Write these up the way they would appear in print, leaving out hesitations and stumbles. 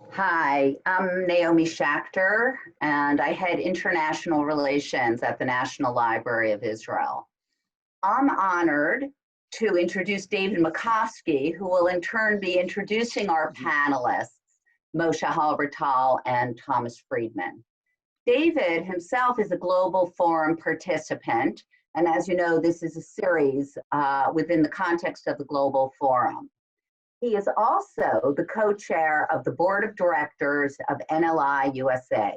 Hi, I'm Naomi Schachter, and I head international relations at the National Library of Israel. I'm honored to introduce David Makovsky, who will in turn be introducing our panelists, Moshe Halbertal and Thomas Friedman. David himself is a Global Forum participant, and as you know, this is a series within the context of the Global Forum. He is also the co-chair of the board of directors of NLI USA.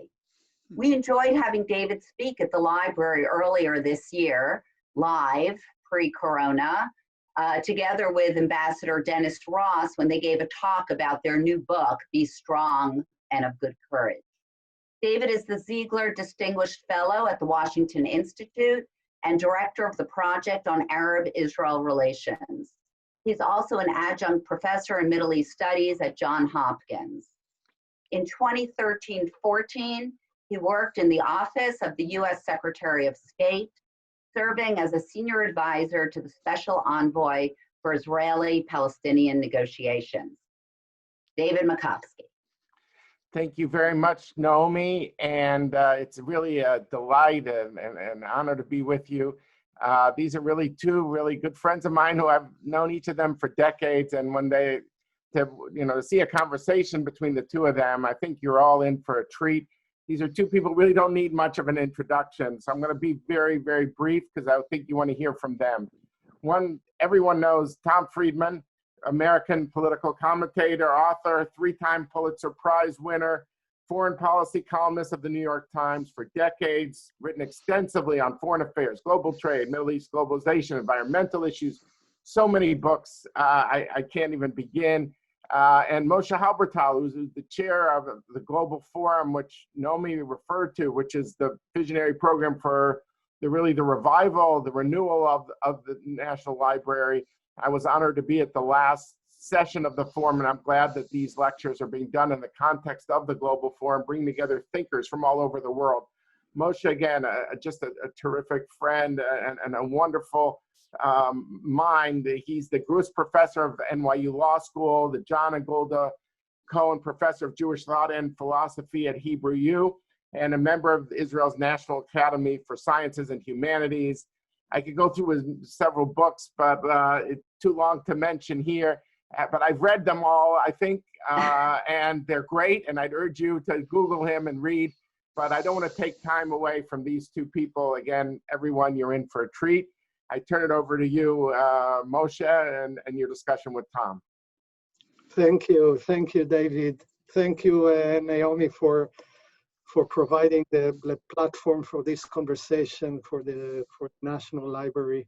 We enjoyed having David speak at the library earlier this year, live, pre-corona, together with Ambassador Dennis Ross when they gave a talk about their new book, Be Strong and of Good Courage. David is the Ziegler Distinguished Fellow at the Washington Institute and director of the Project on Arab-Israel Relations. He's also an adjunct professor in Middle East Studies at Johns Hopkins. In 2013-14, he worked in the office of the US Secretary of State, serving as a senior advisor to the Special Envoy for Israeli-Palestinian negotiations. David Makovsky. Thank you very much, Naomi, and it's really a delight and an honor to be with you. These are really two really good friends of mine who I've known each of them for decades, and when to see a conversation between the two of them, I think you're all in for a treat. These are two people who really don't need much of an introduction, so I'm going to be very, very brief because I think you want to hear from them. One, everyone knows Tom Friedman, American political commentator, author, three-time Pulitzer Prize winner, foreign policy columnist of the New York Times for decades, written extensively on foreign affairs, global trade, Middle East globalization, environmental issues, so many books, I can't even begin. And Moshe Halbertal, who's the chair of the Global Forum, which Naomi referred to, which is the visionary program for the revival, the renewal of the National Library. I was honored to be at the last session of the forum, and I'm glad that these lectures are being done in the context of the Global Forum, bringing together thinkers from all over the world. Moshe, again, just a terrific friend and a wonderful mind. He's the Gruss Professor of NYU Law School, the John and Golda Cohen Professor of Jewish Thought and Philosophy at Hebrew U, and a member of Israel's National Academy for Sciences and Humanities. I could go through his several books, but it's too long to mention here. But I've read them all, I think, and they're great, and I'd urge you to Google him and read, but I don't want to take time away from these two people. Again, everyone, you're in for a treat. I turn it over to you, Moshe, and your discussion with Tom. Thank you, David. Thank you, Naomi, for providing the platform for this conversation for the National Library.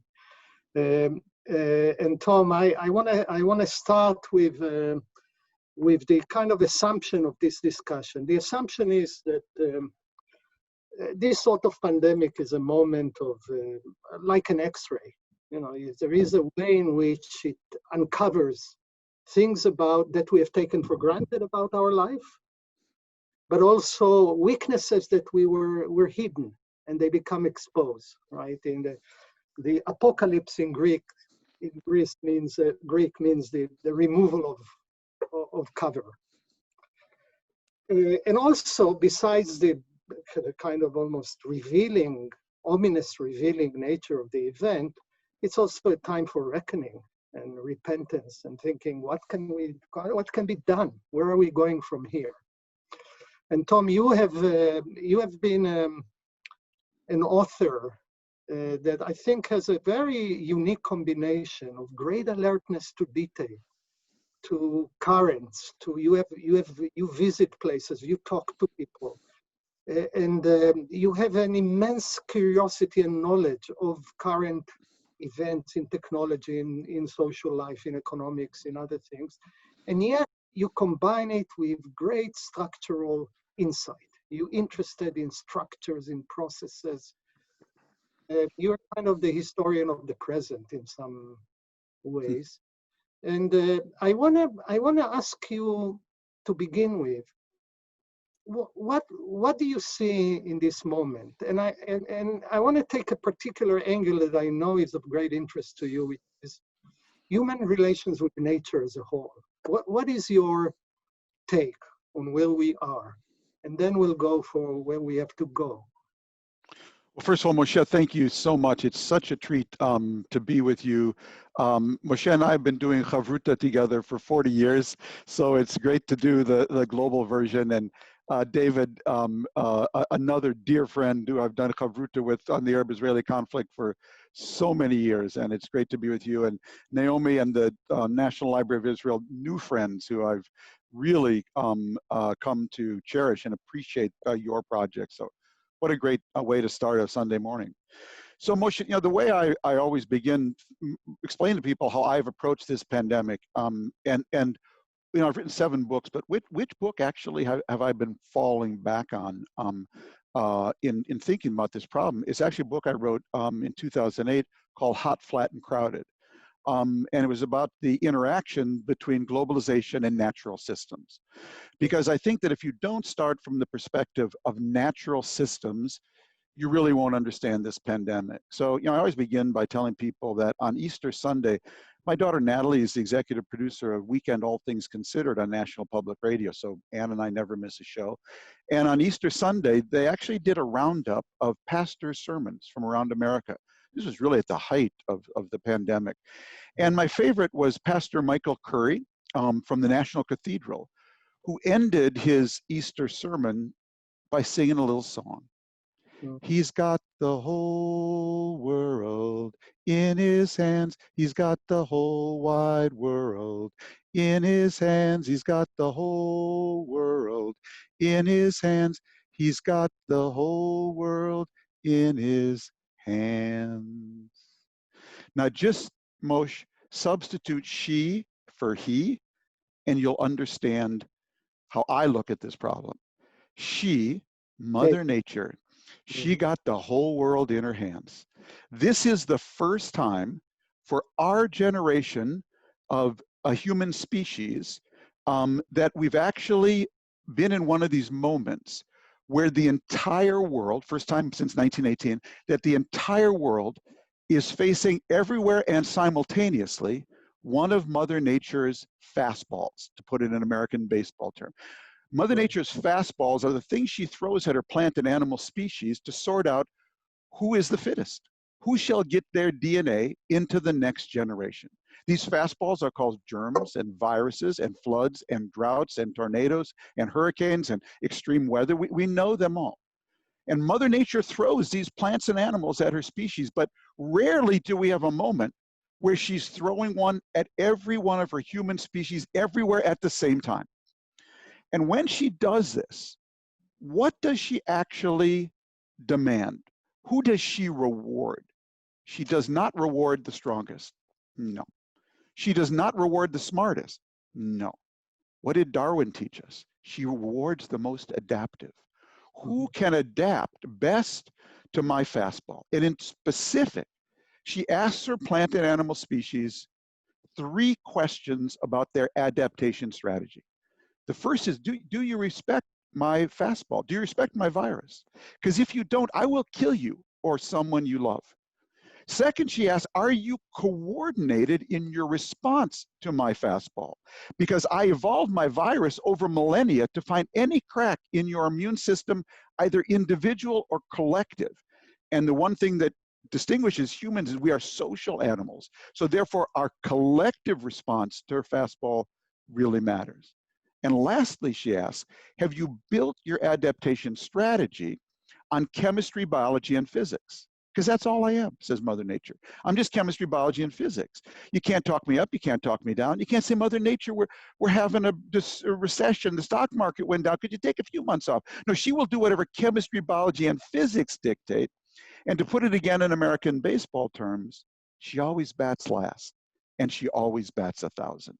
And Tom, I want to start with the kind of assumption of this discussion. The assumption is that this sort of pandemic is a moment of like an X-ray. There is a way in which it uncovers things that we have taken for granted about our life, but also weaknesses that were hidden and they become exposed. Right? In the apocalypse in Greek means the removal of cover. And also, besides the kind of almost ominous revealing nature of the event, it's also a time for reckoning and repentance and thinking, what can be done? Where are we going from here? And Tom, you have been an author that I think has a very unique combination of great alertness to detail, to currents, you visit places, you talk to people, and you have an immense curiosity and knowledge of current events in technology, in social life, in economics, in other things, and yet you combine it with great structural insight. You're interested in structures, in processes. You're kind of the historian of the present in some ways. And I wanna ask you to begin with, what do you see in this moment? And I want to take a particular angle that I know is of great interest to you, which is human relations with nature as a whole. What is your take on where we are, and then we'll go for where we have to go. Well, first of all, Moshe, thank you so much. It's such a treat to be with you. Moshe and I have been doing Chavruta together for 40 years, so it's great to do the global version. And David, another dear friend who I've done Chavruta with on the Arab-Israeli conflict for so many years, and it's great to be with you. And Naomi and the National Library of Israel, new friends who I've really come to cherish and appreciate your project. So what a great way to start a Sunday morning. So Moshe, you know, the way I always begin explain to people how I've approached this pandemic, and you know, I've written 7 books, but which book actually have I been falling back on in thinking about this problem? It's actually a book I wrote in 2008 called Hot, Flat, and Crowded. And it was about the interaction between globalization and natural systems. Because I think that if you don't start from the perspective of natural systems, you really won't understand this pandemic. So, you know, I always begin by telling people that on Easter Sunday, my daughter Natalie is the executive producer of Weekend All Things Considered on National Public Radio. So Ann and I never miss a show. And on Easter Sunday, they actually did a roundup of pastors' sermons from around America. This was really at the height of the pandemic. And my favorite was Pastor Michael Curry from the National Cathedral, who ended his Easter sermon by singing a little song. He's got the whole world in his hands. He's got the whole wide world in his hands. He's got the whole world in his hands. He's got the whole world in his hands. Now just, Moshe, substitute she for he, and you'll understand how I look at this problem. She, Mother Nature, she got the whole world in her hands. This is the first time for our generation of a human species that we've actually been in one of these moments where the entire world, first time since 1918, that the entire world is facing everywhere and simultaneously one of Mother Nature's fastballs, to put it in American baseball term. Mother Nature's fastballs are the things she throws at her plant and animal species to sort out who is the fittest, who shall get their DNA into the next generation. These fastballs are called germs and viruses and floods and droughts and tornadoes and hurricanes and extreme weather. We know them all. And Mother Nature throws these plants and animals at her species, but rarely do we have a moment where she's throwing one at every one of her human species everywhere at the same time. And when she does this, what does she actually demand? Who does she reward? She does not reward the strongest. No. She does not reward the smartest. No. What did Darwin teach us? She rewards the most adaptive. Who can adapt best to my fastball? And in specific, she asks her plant and animal species 3 questions about their adaptation strategy. The first is, do you respect my fastball? Do you respect my virus? Because if you don't, I will kill you or someone you love. Second, she asks, are you coordinated in your response to my fastball? Because I evolved my virus over millennia to find any crack in your immune system, either individual or collective. And the one thing that distinguishes humans is we are social animals. So therefore, our collective response to her fastball really matters. And lastly, she asks, have you built your adaptation strategy on chemistry, biology, and physics? Because that's all I am, says Mother Nature. I'm just chemistry, biology, and physics. You can't talk me up, you can't talk me down. You can't say, Mother Nature, we're having a recession, the stock market went down, could you take a few months off? No, she will do whatever chemistry, biology, and physics dictate. And to put it again in American baseball terms, she always bats last, and she always bats 1,000.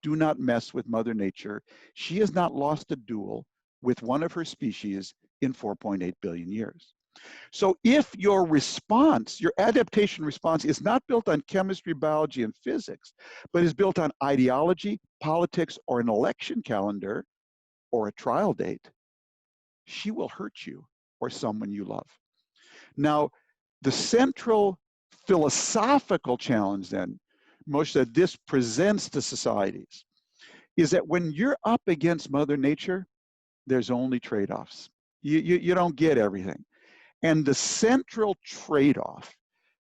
Do not mess with Mother Nature. She has not lost a duel with one of her species in 4.8 billion years. So if your response, your adaptation response is not built on chemistry, biology, and physics, but is built on ideology, politics, or an election calendar, or a trial date, she will hurt you or someone you love. Now, the central philosophical challenge then, Moshe, that this presents to societies is that when you're up against Mother Nature, there's only trade-offs. You don't get everything. And the central trade-off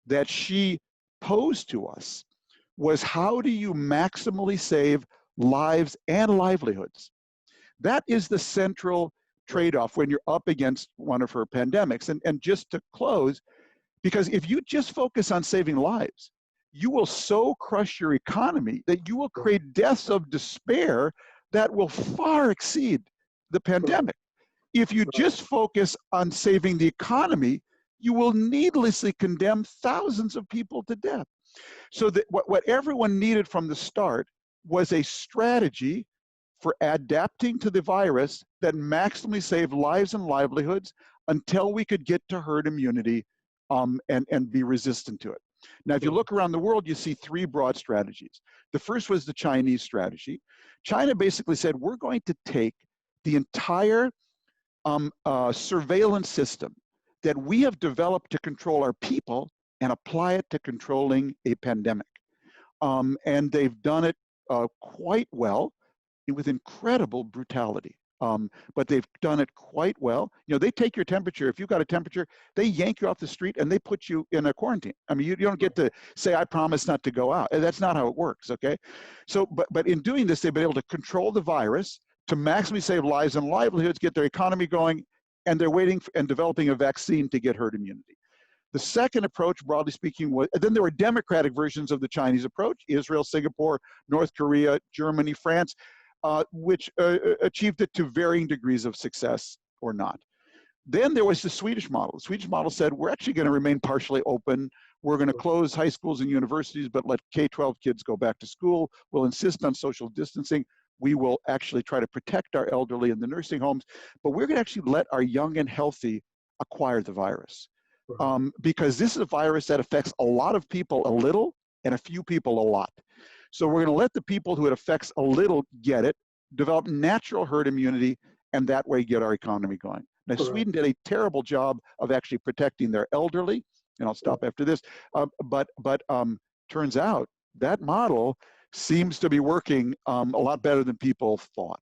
that she posed to us was, how do you maximally save lives and livelihoods? That is the central trade-off when you're up against one of her pandemics. And just to close, because if you just focus on saving lives, you will so crush your economy that you will create deaths of despair that will far exceed the pandemic. If you just focus on saving the economy, you will needlessly condemn thousands of people to death. So that what everyone needed from the start was a strategy for adapting to the virus that maximally saved lives and livelihoods until we could get to herd immunity and be resistant to it. Now, if you look around the world, you see three broad strategies. The first was the Chinese strategy. China basically said, we're going to take the entire surveillance system that we have developed to control our people and apply it to controlling a pandemic. And they've done it quite well with incredible brutality. But they've done it quite well. You know, they take your temperature. If you've got a temperature, they yank you off the street and they put you in a quarantine. I mean, you don't get to say, I promise not to go out. That's not how it works, okay? So, but in doing this, they've been able to control the virus to maximally save lives and livelihoods, get their economy going, and they're waiting and developing a vaccine to get herd immunity. The second approach, broadly speaking, was, then there were democratic versions of the Chinese approach: Israel, Singapore, North Korea, Germany, France, which achieved it to varying degrees of success or not. Then there was the Swedish model. The Swedish model said, we're actually going to remain partially open. We're going to close high schools and universities, but let K-12 kids go back to school. We'll insist on social distancing. We will actually try to protect our elderly in the nursing homes, but we're going to actually let our young and healthy acquire the virus. Because this is a virus that affects a lot of people a little and a few people a lot. So we're going to let the people who it affects a little get it, develop natural herd immunity, and that way get our economy going. Now, Sweden did a terrible job of actually protecting their elderly, and I'll stop after this, but turns out that model seems to be working a lot better than people thought.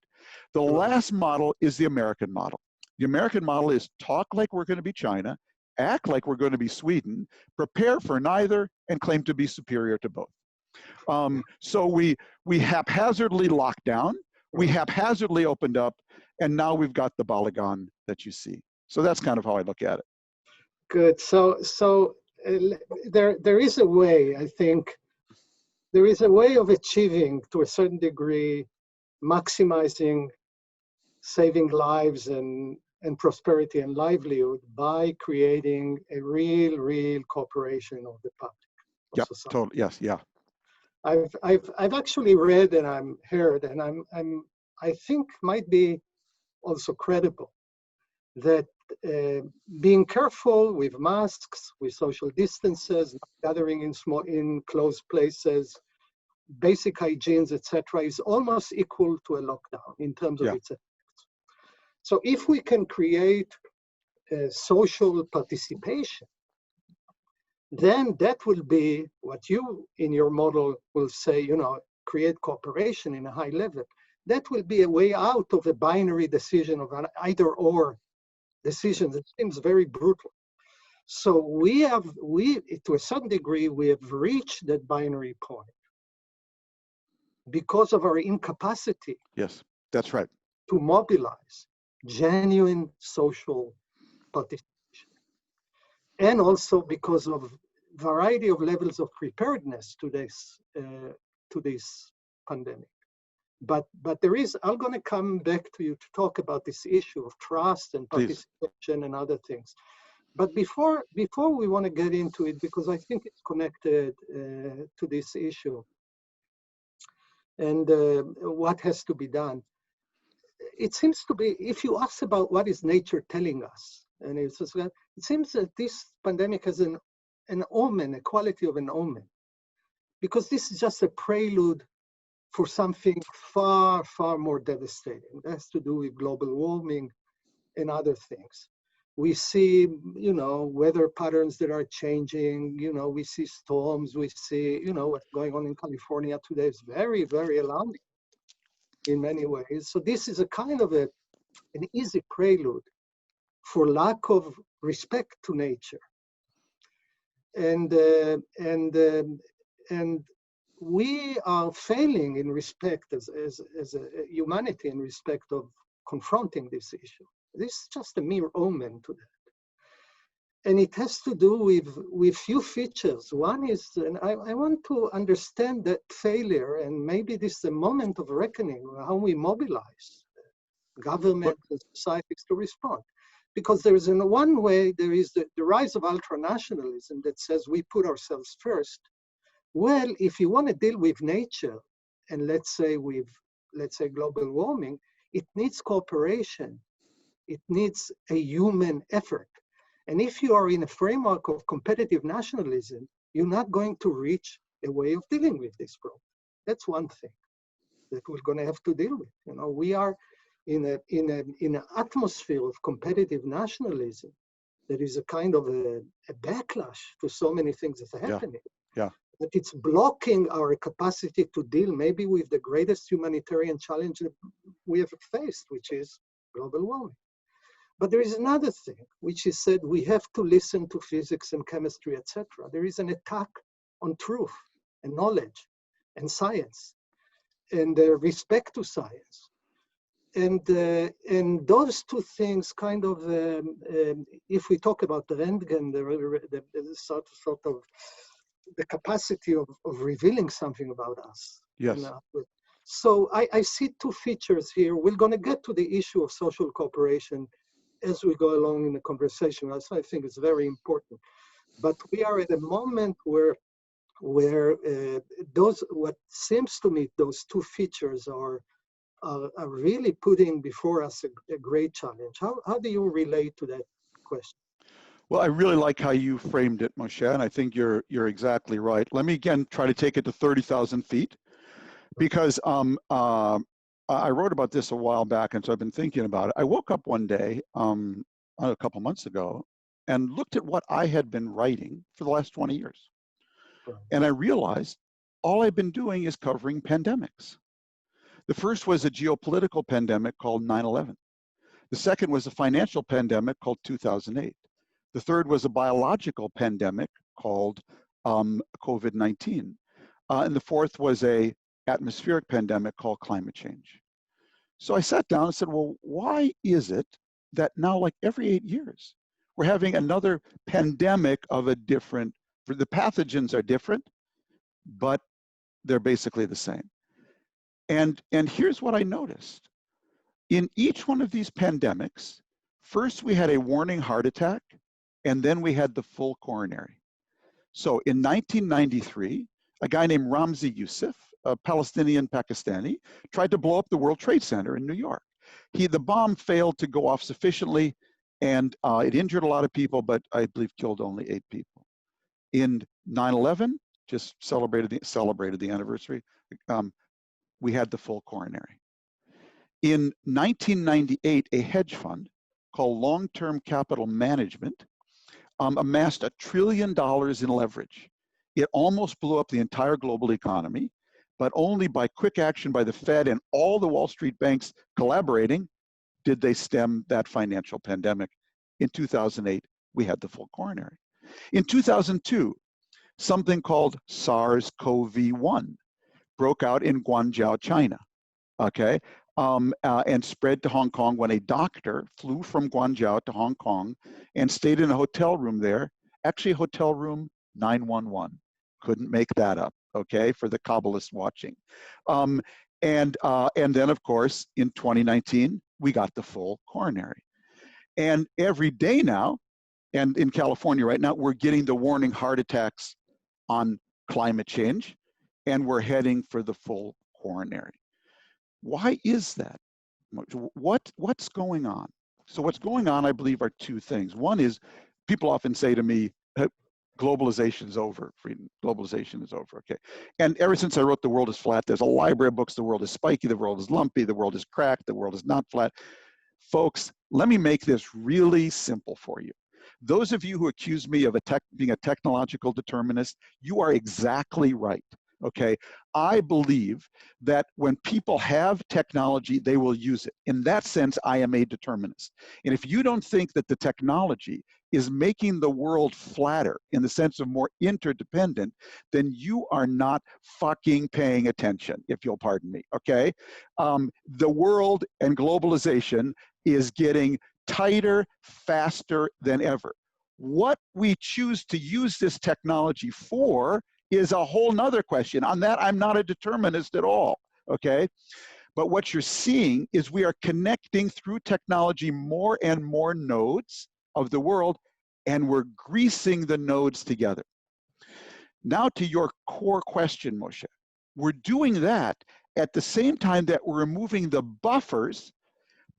The last model is the American model. The American model is talk like we're going to be China, act like we're going to be Sweden, prepare for neither, and claim to be superior to both. So we haphazardly locked down, we haphazardly opened up, and now we've got the balagan that you see. So that's kind of how I look at it. Good. So there is a way, I think, there is a way of achieving, to a certain degree, maximizing saving lives and prosperity and livelihood by creating a real cooperation of the public. Yeah, totally. Yes, yeah. I've actually read and I'm heard, and I think might be also credible, that being careful with masks, with social distances, gathering in closed places, basic hygienes, etc., is almost equal to a lockdown in terms of its effects. So if we can create social participation, then that will be what you in your model will say, you know, create cooperation in a high level. That will be a way out of a binary decision of an either or decision that seems very brutal. So we to a certain degree, we have reached that binary point because of our incapacity. Yes, that's right. To mobilize genuine social participation. And also because of variety of levels of preparedness to this pandemic. But there is, I'm going to come back to you to talk about this issue of trust and participation and other things. But before we want to get into it, because I think it's connected to this issue and what has to be done. It seems to be, if you ask about what is nature telling us, and it seems that this pandemic has an omen, a quality of an omen, because this is just a prelude for something far more devastating. It has to do with global warming and other things. We see, you know, weather patterns that are changing, you know, we see storms, we see, you know, what's going on in California today is very alarming in many ways. So this is a kind of a an easy prelude for lack of respect to nature. And we are failing in respect as a humanity in respect of confronting this issue. This is just a mere omen to that. And it has to do with few features. One is, and I want to understand that failure, and maybe this is a moment of reckoning, how we mobilize government and societies to respond. Because there is, in one way, there is the rise of ultranationalism that says we put ourselves first. Well, if you want to deal with nature, and let's say global warming, it needs cooperation. It needs a human effort. And if you are in a framework of competitive nationalism, you're not going to reach a way of dealing with this problem. That's one thing that we're going to have to deal with. You know, we are in an atmosphere of competitive nationalism. There is a kind of a backlash to so many things that are happening. Yeah. But it's blocking our capacity to deal maybe with the greatest humanitarian challenge that we have faced, which is global warming. But there is another thing, which is said we have to listen to physics and chemistry, etc. There is an attack on truth and knowledge and science and respect to science. And those two things kind of, if we talk about the Röntgen, the sort of the capacity of revealing something about us. Yes. So I see two features here. We're going to get to the issue of social cooperation as we go along in the conversation. So I think it's very important. But we are at a moment where what seems to me, those two features are really putting before us a great challenge. How do you relate to that question? Well, I really like how you framed it, Moshe, and I think you're exactly right. Let me again try to take it to 30,000 feet, because I wrote about this a while back, and so I've been thinking about it. I woke up one day a couple months ago and looked at what I had been writing for the last 20 years. And I realized all I've been doing is covering pandemics. The first was a geopolitical pandemic called 9/11. The second was a financial pandemic called 2008. The third was a biological pandemic called COVID-19. And the fourth was a atmospheric pandemic called climate change. So I sat down and said, well, why is it that now, like every 8 years, we're having another pandemic of a different, the pathogens are different, but they're basically the same. And here's what I noticed. In each one of these pandemics, first we had a warning heart attack, and then we had the full coronary. So in 1993, a guy named Ramzi Youssef, a Palestinian Pakistani, tried to blow up the World Trade Center in New York. The bomb failed to go off sufficiently, and it injured a lot of people, but I believe killed only 8 people. In 9/11, just celebrated the anniversary, we had the full coronary. In 1998, a hedge fund called Long-Term Capital Management amassed $1 trillion in leverage. It almost blew up the entire global economy, but only by quick action by the Fed and all the Wall Street banks collaborating did they stem that financial pandemic. In 2008, we had the full coronary. In 2002, something called SARS-CoV-1 broke out in Guangzhou, China, okay? And spread to Hong Kong when a doctor flew from Guangzhou to Hong Kong and stayed in a hotel room there, actually hotel room 911. Couldn't make that up, okay, for the Kabbalists watching. And then, of course, in 2019, we got the full coronary. And every day now, and in California right now, we're getting the warning heart attacks on climate change, and we're heading for the full coronary. Why is that? What's going on? So what's going on, I believe, are two things. One is, people often say to me, globalization is over, Friedman. Globalization is over, okay. And ever since I wrote The World is Flat, there's a library of books, the world is spiky, the world is lumpy, the world is cracked, the world is not flat. Folks, let me make this really simple for you. Those of you who accuse me of being a technological determinist, you are exactly right. okay? I believe that when people have technology, they will use it. In that sense, I am a determinist. And if you don't think that the technology is making the world flatter in the sense of more interdependent, then you are not fucking paying attention, if you'll pardon me, okay? The world and globalization is getting tighter, faster than ever. What we choose to use this technology for is a whole nother question. On that, I'm not a determinist at all, okay? But what you're seeing is we are connecting through technology more and more nodes of the world, and we're greasing the nodes together. Now to your core question, Moshe. We're doing that at the same time that we're removing the buffers,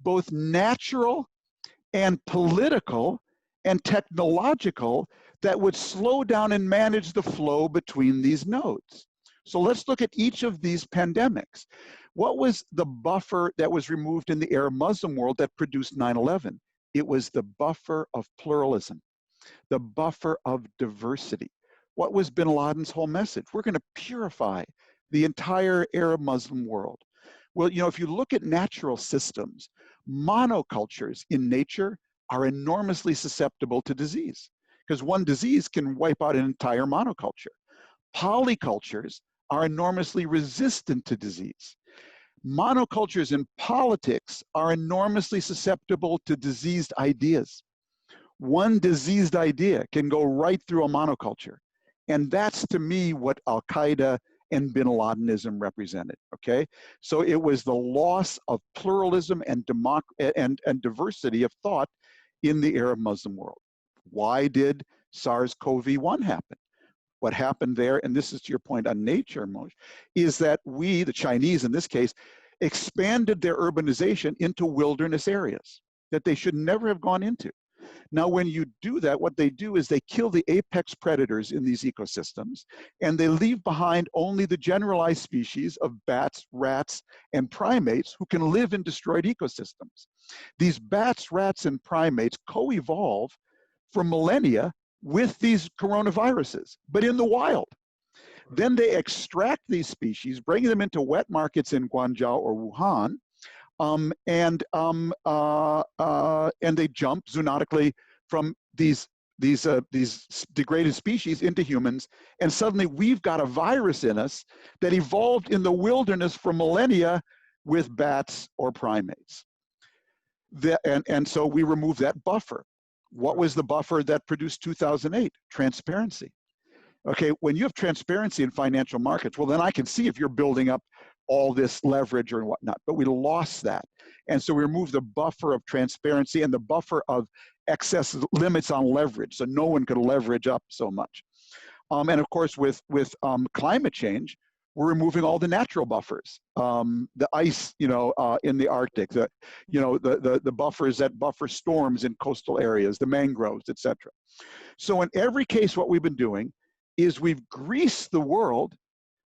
both natural and political and technological, that would slow down and manage the flow between these nodes. So let's look at each of these pandemics. What was the buffer that was removed in the Arab Muslim world that produced 9/11? It was the buffer of pluralism, the buffer of diversity. What was bin Laden's whole message? We're going to purify the entire Arab Muslim world. Well, you know, if you look at natural systems, monocultures in nature are enormously susceptible to disease, because one disease can wipe out an entire monoculture. Polycultures are enormously resistant to disease. Monocultures in politics are enormously susceptible to diseased ideas. One diseased idea can go right through a monoculture. And that's, to me, what Al-Qaeda and bin Ladenism represented, okay? So it was the loss of pluralism and diversity of thought in the Arab Muslim world. Why did SARS-CoV-1 happen? What happened there, and this is to your point on nature, Moshe, is that we, the Chinese in this case, expanded their urbanization into wilderness areas that they should never have gone into. Now, when you do that, what they do is they kill the apex predators in these ecosystems, and they leave behind only the generalized species of bats, rats, and primates who can live in destroyed ecosystems. These bats, rats, and primates co-evolve for millennia with these coronaviruses, but in the wild. Then they extract these species, bring them into wet markets in Guangzhou or Wuhan, and they jump zoonotically from these degraded species into humans, and suddenly we've got a virus in us that evolved in the wilderness for millennia with bats or primates. And so we remove that buffer. What was the buffer that produced 2008? Transparency. Okay, when you have transparency in financial markets, well, then I can see if you're building up all this leverage or whatnot, but we lost that. And so we removed the buffer of transparency and the buffer of excess limits on leverage, so no one could leverage up so much. And of course, with climate change, we're removing all the natural buffers, the ice, in the Arctic, the buffers that buffer storms in coastal areas, the mangroves, etc. So in every case, what we've been doing is we've greased the world.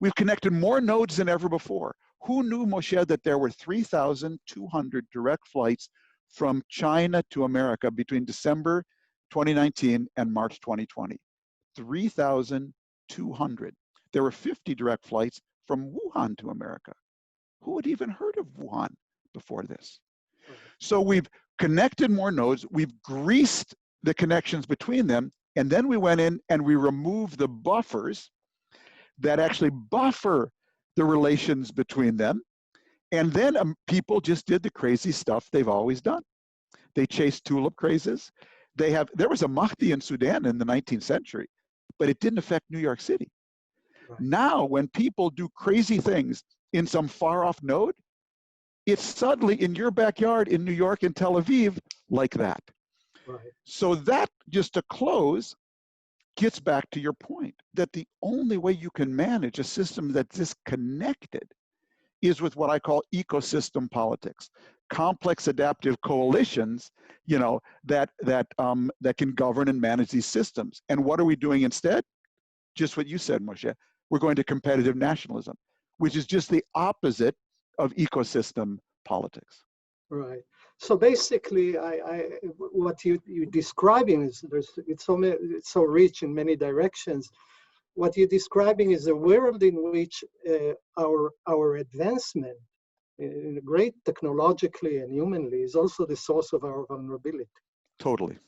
We've connected more nodes than ever before. Who knew, Moshe, that there were 3,200 direct flights from China to America between December 2019 and March 2020? 3,200. There were 50 direct flights from Wuhan to America. Who had even heard of Wuhan before this? So we've connected more nodes, we've greased the connections between them, and then we went in and we removed the buffers that actually buffer the relations between them. And then people just did the crazy stuff they've always done. They chased tulip crazes. There was a Mahdi in Sudan in the 19th century, but it didn't affect New York City. Right. Now, when people do crazy things in some far off node, it's suddenly in your backyard in New York and Tel Aviv like that. Right. So that, just to close, gets back to your point that the only way you can manage a system that's disconnected is with what I call ecosystem politics, complex adaptive coalitions, that can govern and manage these systems. And what are we doing instead? Just what you said, Moshe. We're going to competitive nationalism, which is just the opposite of ecosystem politics. Right. So basically, what you're describing is it's so rich in many directions. what you're describing is a world in which our advancement, great technologically and humanly, is also the source of our vulnerability. Totally.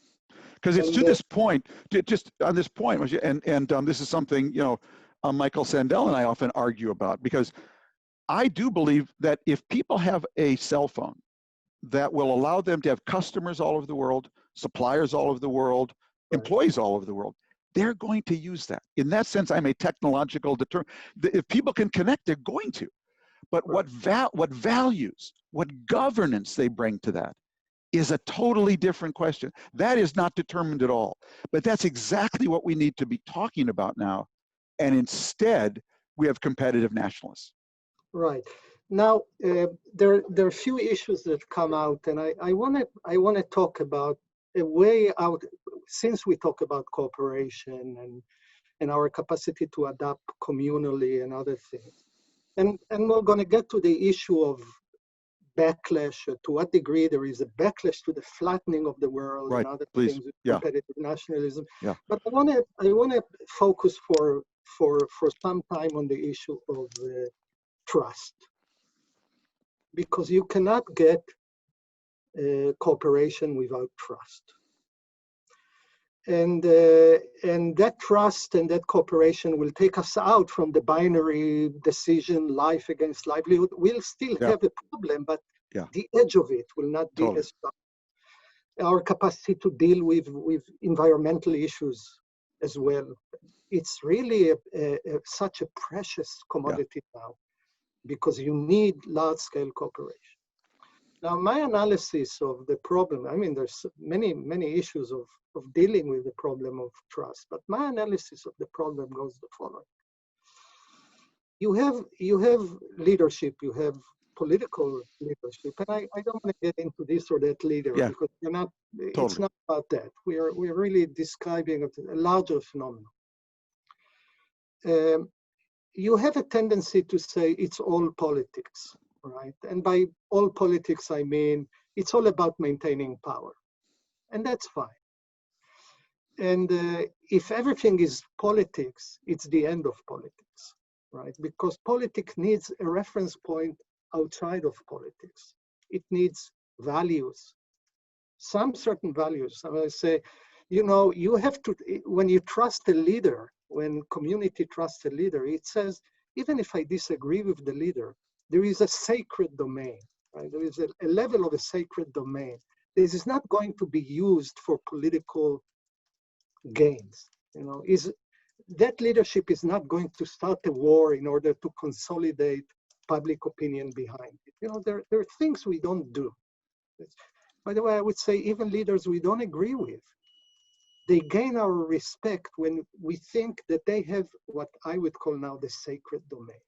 Because it's And, to this point, just on this point, and this is something, you know, Michael Sandel and I often argue about, because I do believe that if people have a cell phone that will allow them to have customers all over the world, suppliers all over the world, right. employees all over the world, they're going to use that. In that sense, I'm a technological determinant. If people can connect, they're going to. But Right. what values, what governance they bring to that is a totally different question. That is not determined at all. But that's exactly what we need to be talking about now. And instead, we have competitive nationalists. Right. Now, there are a few issues that come out, and I want to talk about a way out, since we talk about cooperation and our capacity to adapt communally and other things. And we're going to get to the issue of backlash, to what degree there is a backlash to the flattening of the world, right. and other Please. things with Yeah. competitive nationalism. Yeah. But I want to focus for some time on the issue of trust, because you cannot get cooperation without trust. And that trust and that cooperation will take us out from the binary decision, life against livelihood. We'll still have a problem, but the edge of it will not be as strong. Our capacity to deal with environmental issues as well. It's really such a precious commodity now, because you need large-scale cooperation. Now, my analysis of the problem, I mean, there's many issues of dealing with the problem of trust, but my analysis of the problem goes the following. You have leadership, you have political leadership, and I don't want to get into this or that leader, because you're not, it's not about that. We're really describing a larger phenomenon. You have a tendency to say it's all politics, right? And by all politics, I mean, it's all about maintaining power. And that's fine. And if everything is politics, it's the end of politics, right? Because politics needs a reference point outside of politics. It needs values, some certain values. I would say, you know, you have to, when you trust a leader, when community trusts a leader, it says, even if I disagree with the leader, there is a sacred domain, right? There is a level of a sacred domain. This is not going to be used for political gains. You know, that leadership is not going to start a war in order to consolidate public opinion behind it. You know, there are things we don't do. By the way, I would say even leaders we don't agree with, they gain our respect when we think that they have what I would call now the sacred domain.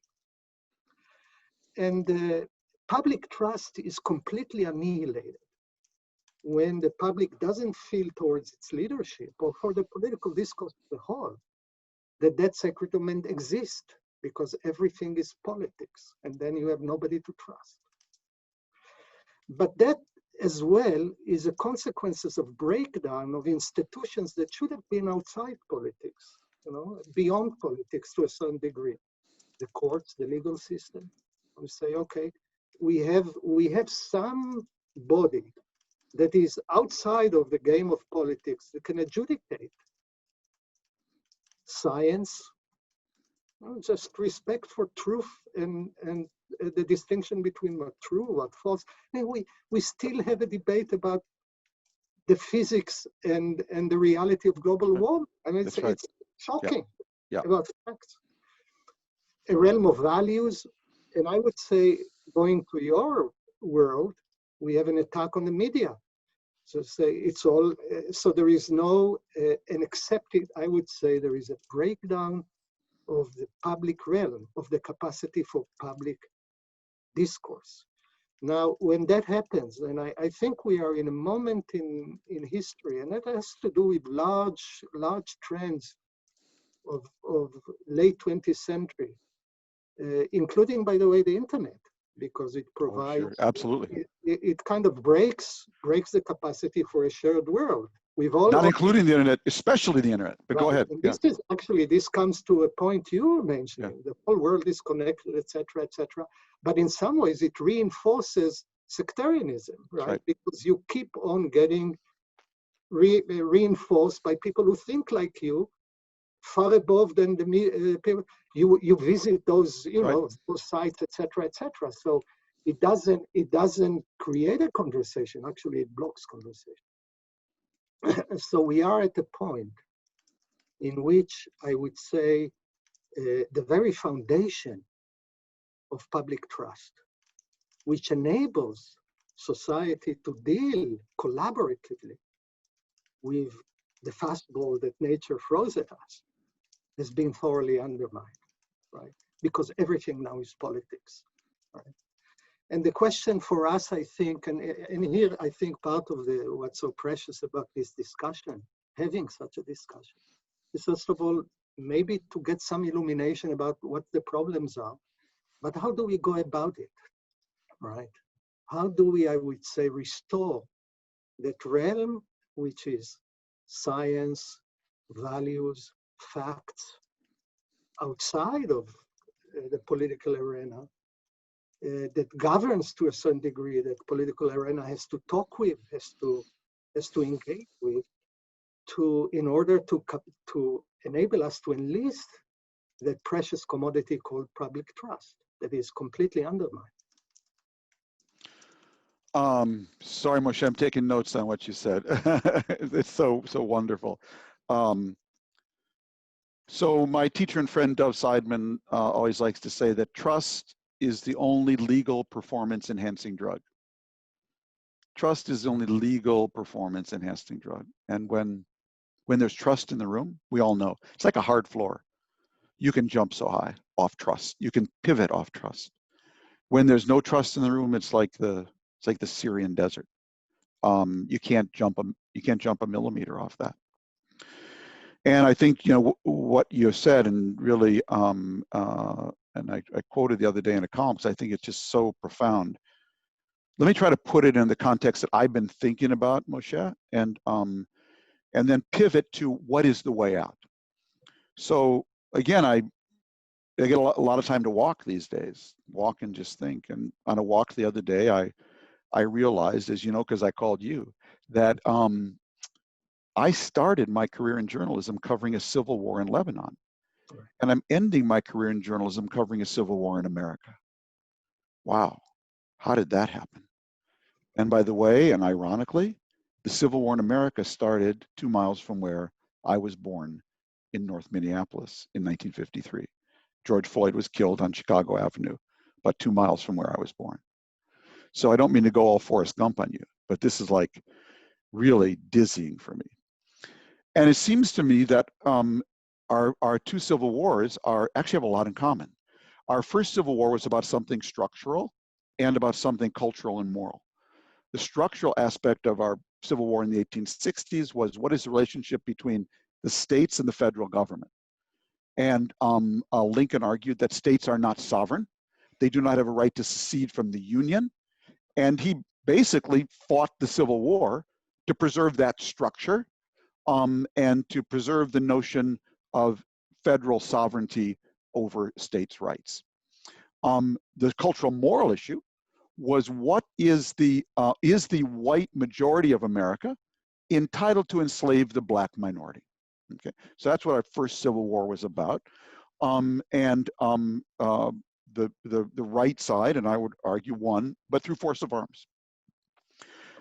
And public trust is completely annihilated when the public doesn't feel towards its leadership, or for the political discourse as a whole, that sacred domain exists, because everything is politics, and then you have nobody to trust. But that as well is a consequences of breakdown of institutions that should have been outside politics, you know, beyond politics to a certain degree. The courts, the legal system. We say, okay, we have some body that is outside of the game of politics that can adjudicate science, just respect for truth and the distinction between what true, what false. And we still have a debate about the physics and the reality of global warming. I mean, it's shocking about facts. A realm of values, and I would say, going to your world, we have an attack on the media. So say it's all, so there is no, an accepted, I would say there is a breakdown of the public realm, of the capacity for public discourse. Now, when that happens, and I think we are in a moment in history, and that has to do with large trends of late 20th century, including, by the way, the internet, because it provides, absolutely, it kind of breaks the capacity for a shared world. We've all Not including the internet, especially the internet, but go ahead. And Yeah. this is actually, this comes to a point you were mentioning. The whole world is connected, etc., etc. But in some ways, it reinforces sectarianism, right? Because you keep on getting reinforced by people who think like you, far above than the people. You visit those, you know, those sites, etc., etc. So it doesn't create a conversation. Actually, it blocks conversation. So we are at a point in which I would say the very foundation of public trust, which enables society to deal collaboratively with the fastball that nature throws at us, has been thoroughly undermined, right? Because everything now is politics, right? And the question for us, I think, and here I think part of what's so precious about this discussion, having such a discussion, is first of all, maybe to get some illumination about what the problems are, but how do we go about it, right? How do we, I would say, restore that realm, which is science, values, facts, outside of the political arena, that governs to a certain degree that political arena has to talk with, has to engage with, in order to enable us to enlist that precious commodity called public trust that is completely undermined. Sorry, Moshe, I'm taking notes on what you said. It's so wonderful. So my teacher and friend Dov Seidman always likes to say that trust is the only legal performance enhancing drug. Trust is the only legal performance enhancing drug. And when there's trust in the room, we all know it's like a hard floor. You can jump so high off trust. You can pivot off trust. When there's no trust in the room, it's like the Syrian desert. You can't jump a millimeter off that. And I think, you know, what you said, and really, and I quoted the other day in a column because I think it's just so profound. Let me try to put it in the context that I've been thinking about, Moshe, and then pivot to what is the way out. So again, I get a lot of time to walk these days, walk and just think. And on a walk the other day, I realized, as you know, because I called you, that I started my career in journalism covering a civil war in Lebanon. And I'm ending my career in journalism covering a civil war in America. Wow, how did that happen? And by the way, and ironically, the Civil War in America started 2 miles from where I was born in North Minneapolis in 1953. George Floyd was killed on Chicago Avenue, about 2 miles from where I was born. So I don't mean to go all Forrest Gump on you, but this is like really dizzying for me. And it seems to me that our two civil wars actually have a lot in common. Our first civil war was about something structural and about something cultural and moral. The structural aspect of our Civil War in the 1860s was, what is the relationship between the states and the federal government? And Lincoln argued that states are not sovereign. They do not have a right to secede from the Union. And he basically fought the Civil War to preserve that structure and to preserve the notion of federal sovereignty over states' rights. The cultural moral issue was, what is the white majority of America entitled to enslave the black minority? Okay, so that's what our first Civil War was about. The right side, and I would argue, won, but through force of arms.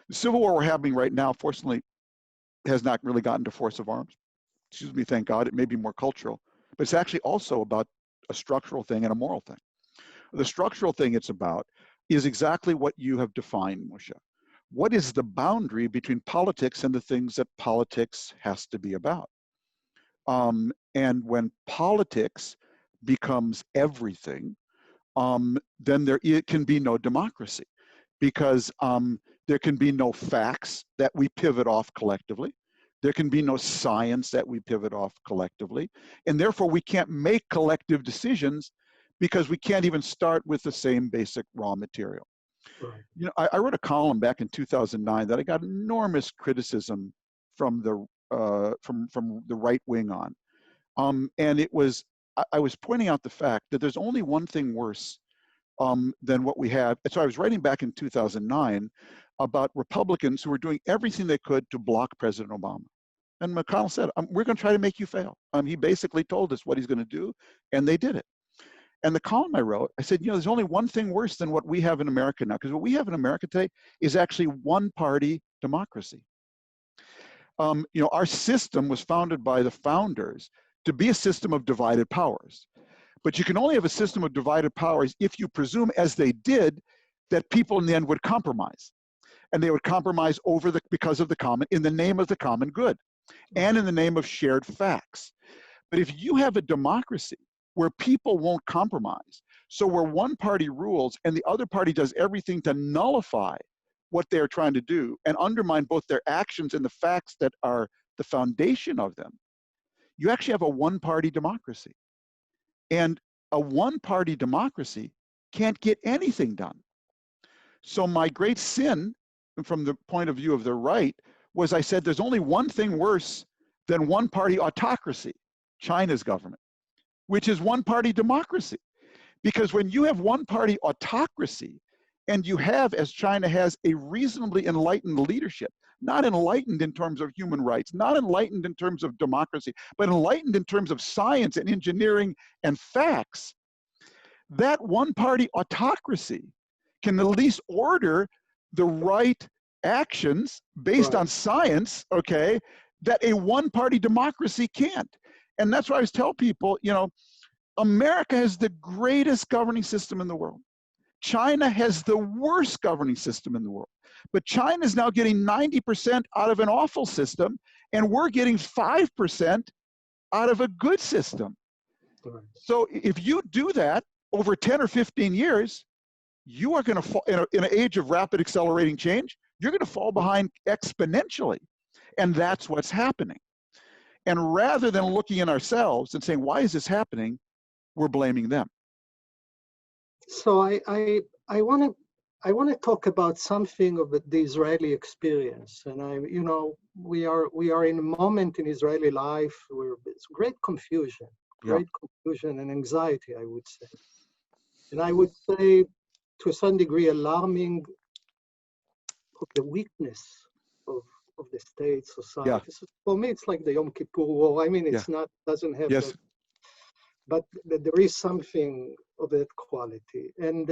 The Civil War we're having right now, fortunately, has not really gotten to force of arms. Excuse me, thank God. It may be more cultural, but it's actually also about a structural thing and a moral thing. The structural thing it's about is exactly what you have defined, Moshe. What is the boundary between politics and the things that politics has to be about? And when politics becomes everything, then it can be no democracy, because there can be no facts that we pivot off collectively. There can be no science that we pivot off collectively. And therefore, we can't make collective decisions because we can't even start with the same basic raw material. Right. You know, I wrote a column back in 2009 that I got enormous criticism from the right wing on. And it was, I was pointing out the fact that there's only one thing worse than what we have. So I was writing back in 2009 about Republicans who were doing everything they could to block President Obama. And McConnell said, we're going to try to make you fail. He basically told us what he's going to do, and they did it. And the column I wrote, I said, there's only one thing worse than what we have in America now, because what we have in America today is actually one-party democracy. Our system was founded by the founders to be a system of divided powers. But you can only have a system of divided powers if you presume, as they did, that people in the end would compromise. And they would compromise because of the common, in the name of the common good, and in the name of shared facts. But if you have a democracy where people won't compromise, so where one party rules and the other party does everything to nullify what they're trying to do and undermine both their actions and the facts that are the foundation of them, you actually have a one-party democracy. And a one-party democracy can't get anything done. So my great sin, from the point of view of the right, was I said there's only one thing worse than one-party autocracy, China's government, which is one-party democracy. Because when you have one-party autocracy, and you have, as China has, a reasonably enlightened leadership, not enlightened in terms of human rights, not enlightened in terms of democracy, but enlightened in terms of science and engineering and facts, that one-party autocracy can at least order the right actions based on science, okay, that a one-party democracy can't. And that's why I always tell people, America has the greatest governing system in the world. China has the worst governing system in the world. But China is now getting 90% out of an awful system, and we're getting 5% out of a good system. Right. So if you do that over 10 or 15 years, you are going to fall, in an age of rapid accelerating change, you're going to fall behind exponentially. And that's what's happening. And rather than looking at ourselves and saying, why is this happening? We're blaming them. So I want to talk about something of the Israeli experience, and we are in a moment in Israeli life where it's great confusion and anxiety, I would say, and I would say to a certain degree alarming of the weakness of the state society. Yeah. So for me, it's like the Yom Kippur War. I mean, it's not doesn't have that, but there is something of that quality, and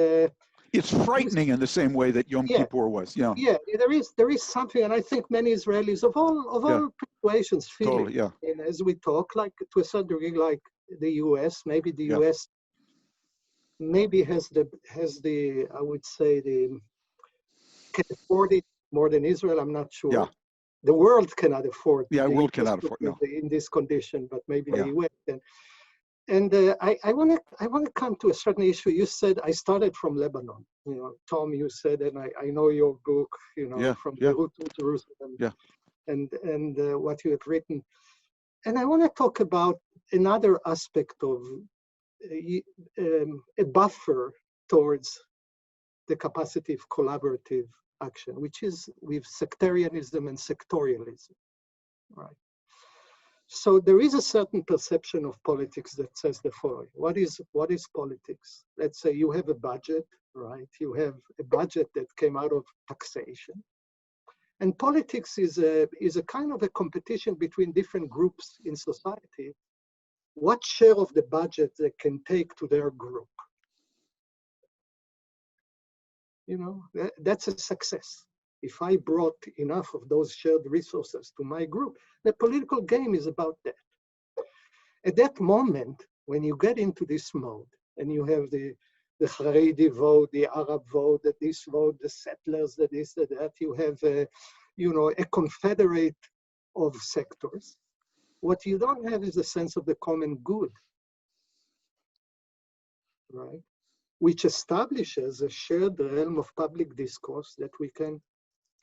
it's frightening in the same way that Yom Kippur was. Yeah, there is something, and I think many Israelis of all persuasions feel it. And as we talk, like to a certain degree, like the U.S., maybe the U.S. maybe has the I would say can afford it more than Israel. I'm not sure. Yeah. The world cannot afford. Yeah, the world cannot afford. No. In this condition, but maybe the U.S. can. And I want to come to a certain issue. You said I started from Lebanon. Tom, you said, and I know your book. From Beirut to Jerusalem. Yeah. And what you have written. And I want to talk about another aspect of a buffer towards the capacity of collaborative action, which is with sectarianism and sectorialism, right? So there is a certain perception of politics that says the following: what is politics? Let's say you have a budget, right? You have a budget that came out of taxation, and politics is a kind of a competition between different groups in society. What share of the budget they can take to their group? That's a success. If I brought enough of those shared resources to my group, the political game is about that. At that moment, when you get into this mode, and you have the Haredi vote, the Arab vote, this vote, the settlers, this, that, you have a confederate of sectors. What you don't have is a sense of the common good, right? Which establishes a shared realm of public discourse that we can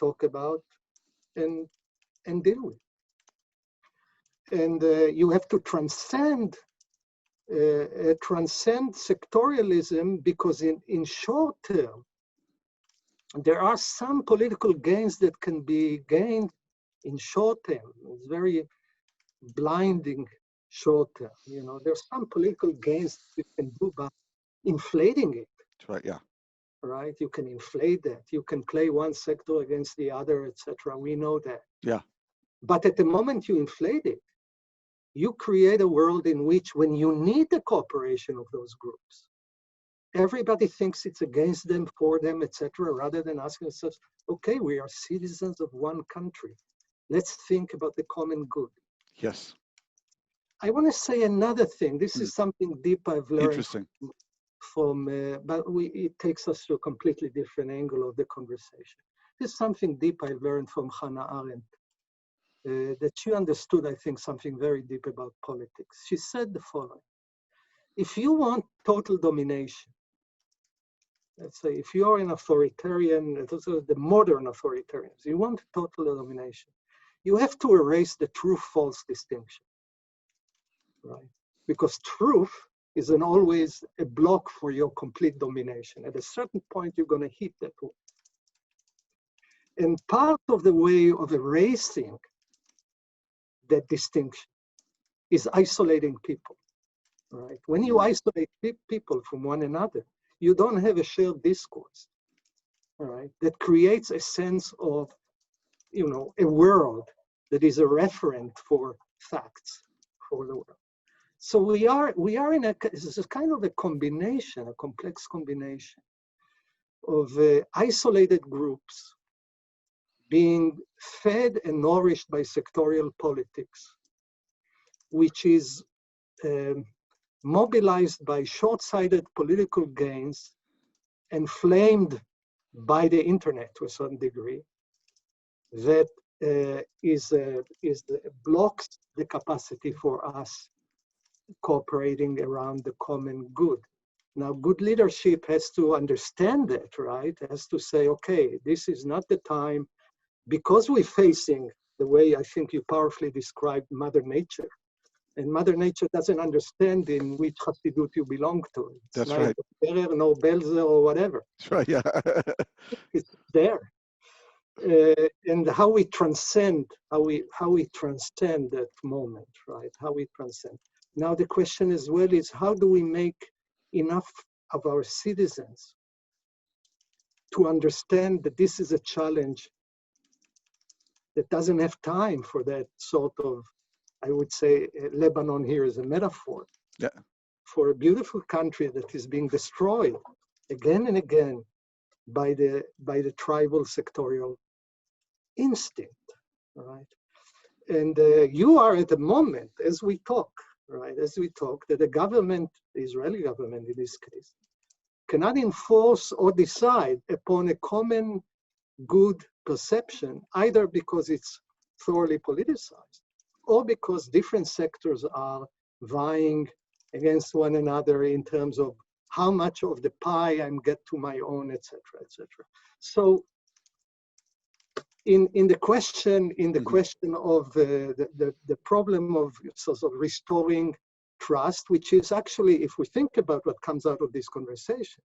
talk about and deal with. And you have to transcend sectorialism, because in short term, there are some political gains that can be gained in short term. It's very blinding short term. You know, there's some political gains you can do by inflating it. That's right. Yeah. Right? You can inflate that. You can play one sector against the other, etc. We know that. Yeah. But at the moment you inflate it, you create a world in which, when you need the cooperation of those groups, everybody thinks it's against them, for them, etc., rather than asking themselves, okay, we are citizens of one country. Let's think about the common good. Yes. I want to say another thing. This is something deep I've learned. Interesting. But it takes us to a completely different angle of the conversation. This is something deep I learned from Hannah Arendt, that she understood, I think, something very deep about politics. She said the following: if you want total domination, let's say if you're an authoritarian, the modern authoritarians, you want total domination, you have to erase the true-false distinction, right? Because truth is always a block for your complete domination. At a certain point, you're going to hit that wall. And part of the way of erasing that distinction is isolating people, right? When you isolate people from one another, you don't have a shared discourse, all right? That creates a sense of, you know, a world that is a referent for facts for the world. So we are in this is kind of a combination, a complex combination of isolated groups being fed and nourished by sectorial politics, which is mobilized by short-sighted political gains and flamed by the internet to a certain degree, that blocks the capacity for us cooperating around the common good. Now, good leadership has to understand that, right? Has to say, okay, this is not the time, because we're facing the way I think you powerfully described Mother Nature. And Mother Nature doesn't understand in which Hasidut you belong to. It's That's neither right. Berer nor Belzer or whatever. That's right. Yeah. It's there. And how we transcend that moment, right? How we transcend. Now the question as well is, how do we make enough of our citizens to understand that this is a challenge that doesn't have time for that sort of, I would say, Lebanon here is a metaphor, Yeah. for a beautiful country that is being destroyed again and again by the tribal sectorial instinct, right? And you are at the moment, as we talk, right, that the government, the Israeli government in this case, cannot enforce or decide upon a common good perception, either because it's thoroughly politicized or because different sectors are vying against one another in terms of how much of the pie I get to my own, etc., etc. So in the question of the problem of sort of restoring trust, which is actually, if we think about what comes out of this conversation,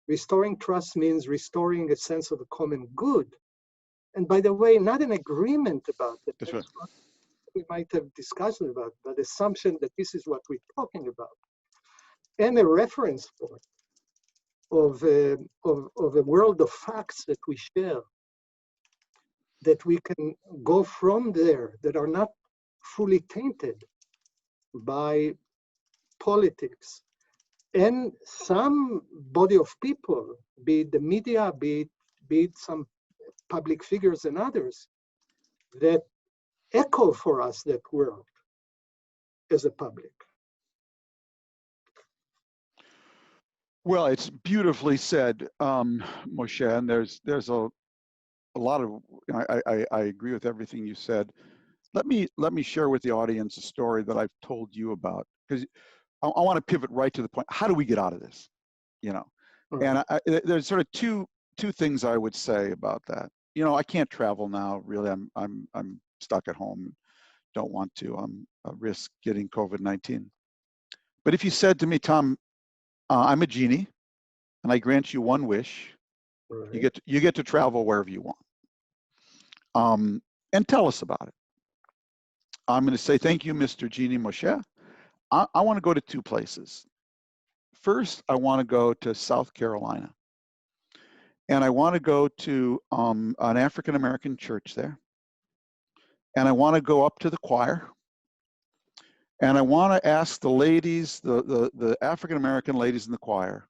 restoring trust means restoring a sense of a common good. And by the way, not an agreement about it. That's right. We might have discussion about, but assumption that this is what we're talking about, and a reference point of a world of facts that we share, that we can go from there, that are not fully tainted by politics, and some body of people, be it the media, be it some public figures and others, that echo for us that world as a public. Well, it's beautifully said, Moshe, and there's a lot of, I agree with everything you said. Let me share with the audience a story that I've told you about, because I want to pivot right to the point. How do we get out of this? You know, Right. and there's sort of two things I would say about that. You know, I can't travel now. Really, I'm stuck at home. Don't want to. I risk getting COVID-19. But if you said to me, Tom, I'm a genie, and I grant you one wish, Right. you get to travel wherever you want. and tell us about it. I'm going to say thank you, Mr. Jeannie Moshe. I want to go to two places. First, I want to go to South Carolina. And I want to go to an African-American church there. And I want to go up to the choir. And I want to ask the ladies, the African-American ladies in the choir,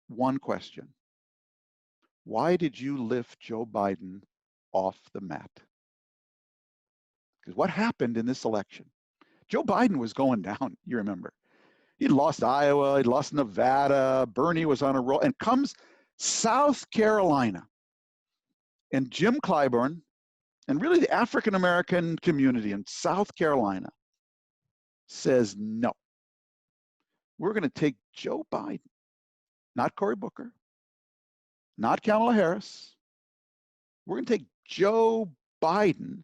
one question. Why did you lift Joe Biden off the mat? Because what happened in this election? Joe Biden was going down, you remember. He'd lost Iowa, he'd lost Nevada, Bernie was on a roll, and comes South Carolina. And Jim Clyburn, and really the African-American community in South Carolina, says no. We're going to take Joe Biden, not Cory Booker, not Kamala Harris. We're going to take Joe Biden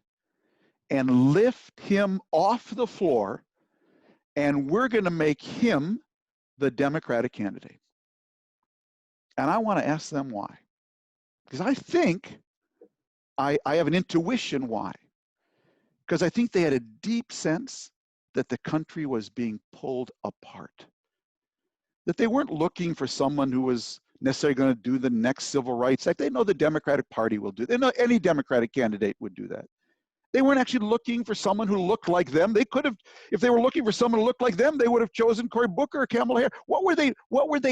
and lift him off the floor, and we're going to make him the Democratic candidate. And I want to ask them why. Because I think, I have an intuition why. Because I think they had a deep sense that the country was being pulled apart. That they weren't looking for someone who was necessarily going to do the next Civil Rights Act. They know the Democratic Party will do it. They know any Democratic candidate would do that. They weren't actually looking for someone who looked like them. They could have, if they were looking for someone who looked like them, they would have chosen Cory Booker or Kamala Harris. What were they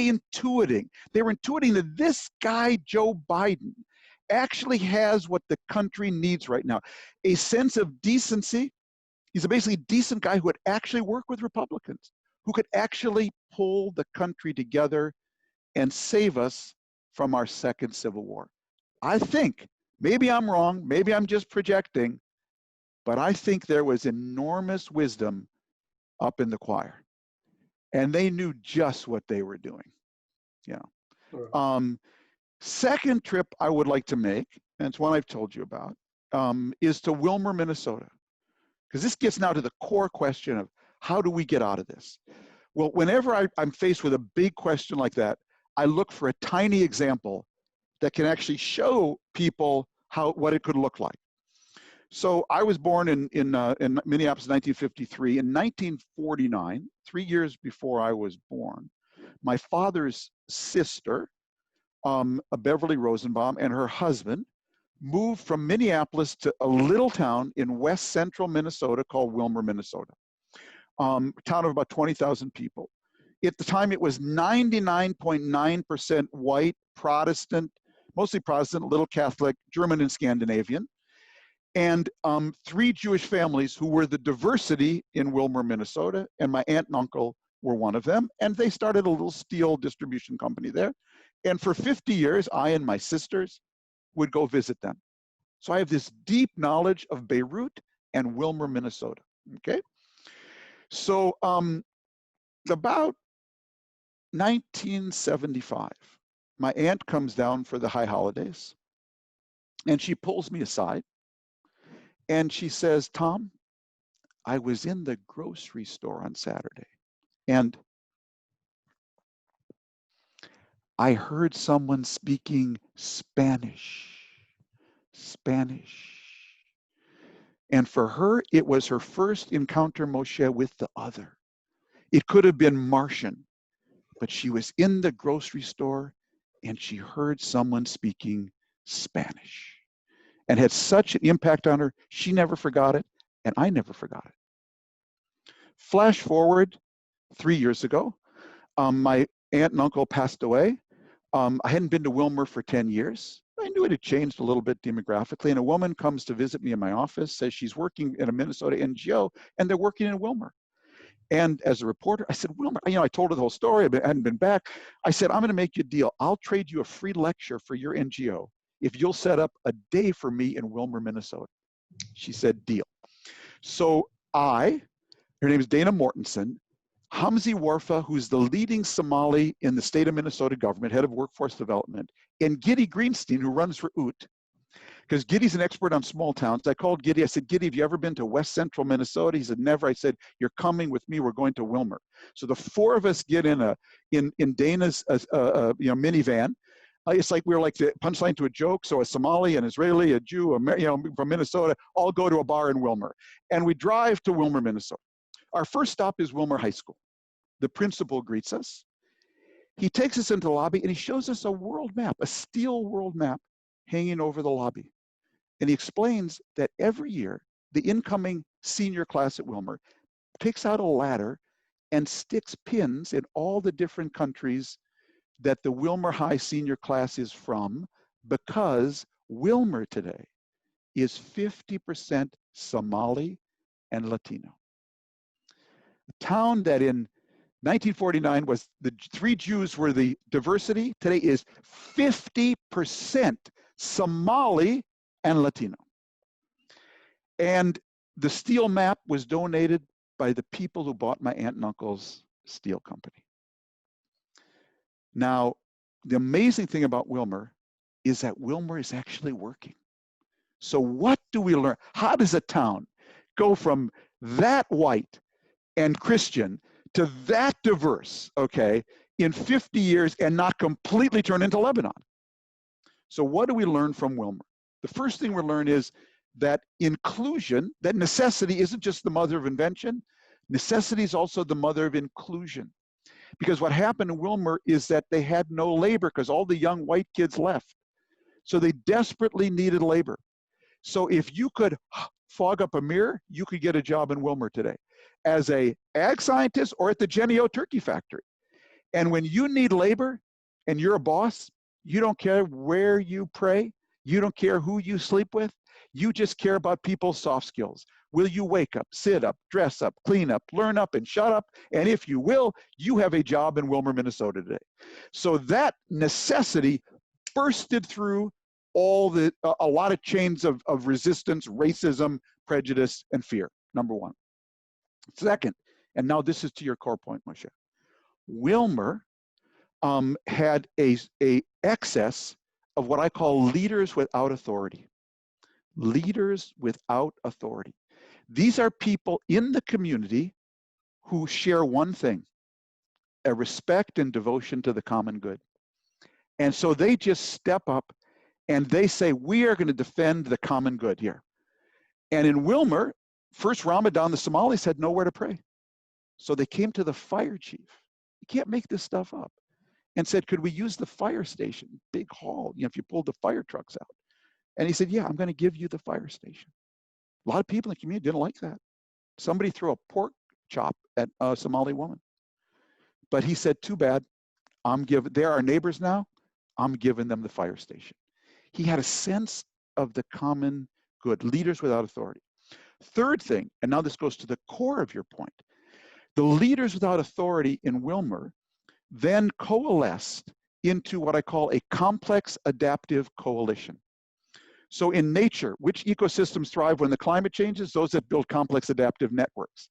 intuiting? They were intuiting that this guy, Joe Biden, actually has what the country needs right now. A sense of decency. He's a basically decent guy who would actually work with Republicans, who could actually pull the country together and save us from our second Civil War. I think, maybe I'm wrong, maybe I'm just projecting, but I think there was enormous wisdom up in the choir. And they knew just what they were doing. Yeah. Second trip I would like to make, and it's one I've told you about, is to Wilmer, Minnesota. Because this gets now to the core question of how do we get out of this? Well, whenever I'm faced with a big question like that, I look for a tiny example that can actually show people what it could look like. So I was born in Minneapolis in 1953. In 1949, 3 years before I was born, my father's sister, Beverly Rosenbaum, and her husband moved from Minneapolis to a little town in west central Minnesota called Wilmer, Minnesota. Town of about 20,000 people. At the time, it was 99.9% white, Protestant, mostly Protestant, a little Catholic, German and Scandinavian, and 3 Jewish families who were the diversity in Wilmer, Minnesota, and my aunt and uncle were one of them, and they started a little steel distribution company there. And for 50 years, I and my sisters would go visit them. So I have this deep knowledge of Beirut and Wilmer, Minnesota, okay? So about 1975, my aunt comes down for the high holidays, and she pulls me aside, and she says, Tom, I was in the grocery store on Saturday, and I heard someone speaking Spanish. And for her, it was her first encounter, Moshe, with the other. It could have been Martian, but she was in the grocery store and she heard someone speaking Spanish and had such an impact on her. She never forgot it, and I never forgot it. Flash forward 3 years ago, my aunt and uncle passed away. I hadn't been to Wilmer for 10 years. I knew it had changed a little bit demographically, and a woman comes to visit me in my office, says she's working in a Minnesota NGO, and they're working in Wilmer. And as a reporter, I said, Wilmer, I told her the whole story. I hadn't been back. I said, I'm going to make you a deal. I'll trade you a free lecture for your NGO if you'll set up a day for me in Wilmer, Minnesota. She said, deal. So her name is Dana Mortensen, Hamzi Warfa, who's the leading Somali in the state of Minnesota government, head of workforce development, and Giddy Greenstein, who runs for UT. Because Giddy's an expert on small towns. I called Giddy. I said, Giddy, have you ever been to west central Minnesota? He said, never. I said, you're coming with me. We're going to Wilmer. So the 4 of us get in Dana's minivan. It's like we're like the punchline to a joke. So a Somali, an Israeli, a Jew, from Minnesota, all go to a bar in Wilmer. And we drive to Wilmer, Minnesota. Our first stop is Wilmer High School. The principal greets us. He takes us into the lobby and he shows us a world map, a steel world map hanging over the lobby. And he explains that every year, the incoming senior class at Wilmer takes out a ladder and sticks pins in all the different countries that the Wilmer High senior class is from, because Wilmer today is 50% Somali and Latino. A town that in 1949 was the 3 Jews were the diversity, today is 50% Somali and Latino. And the steel map was donated by the people who bought my aunt and uncle's steel company. Now, the amazing thing about Wilmer is that Wilmer is actually working. So what do we learn? How does a town go from that white and Christian to that diverse, okay, in 50 years and not completely turn into Lebanon? So what do we learn from Wilmer? The first thing we learn is that inclusion, that necessity isn't just the mother of invention, necessity is also the mother of inclusion. Because what happened in Wilmer is that they had no labor because all the young white kids left. So they desperately needed labor. So if you could fog up a mirror, you could get a job in Wilmer today as a ag scientist or at the Genio turkey factory. And when you need labor and you're a boss, you don't care where you pray, you don't care who you sleep with, you just care about people's soft skills. Will you wake up, sit up, dress up, clean up, learn up, and shut up? And if you will, you have a job in Wilmer, Minnesota today. So that necessity bursted through a lot of chains of resistance, racism, prejudice, and fear, number one. Second, and now this is to your core point, Moshe. Wilmer had a excess of what I call leaders without authority. Leaders without authority. These are people in the community who share one thing, a respect and devotion to the common good. And so they just step up and they say, we are going to defend the common good here. And in Wilmer, first Ramadan, the Somalis had nowhere to pray. So they came to the fire chief. You can't make this stuff up. And said, could we use the fire station, big hall, if you pulled the fire trucks out? And he said, yeah, I'm going to give you the fire station. A lot of people in the community didn't like that. Somebody threw a pork chop at a Somali woman. But he said, too bad, they're our neighbors now, I'm giving them the fire station. He had a sense of the common good, leaders without authority. Third thing, and now this goes to the core of your point, the leaders without authority in Wilmer then coalesced into what I call a complex adaptive coalition. So in nature, which ecosystems thrive when the climate changes? Those that build complex adaptive networks.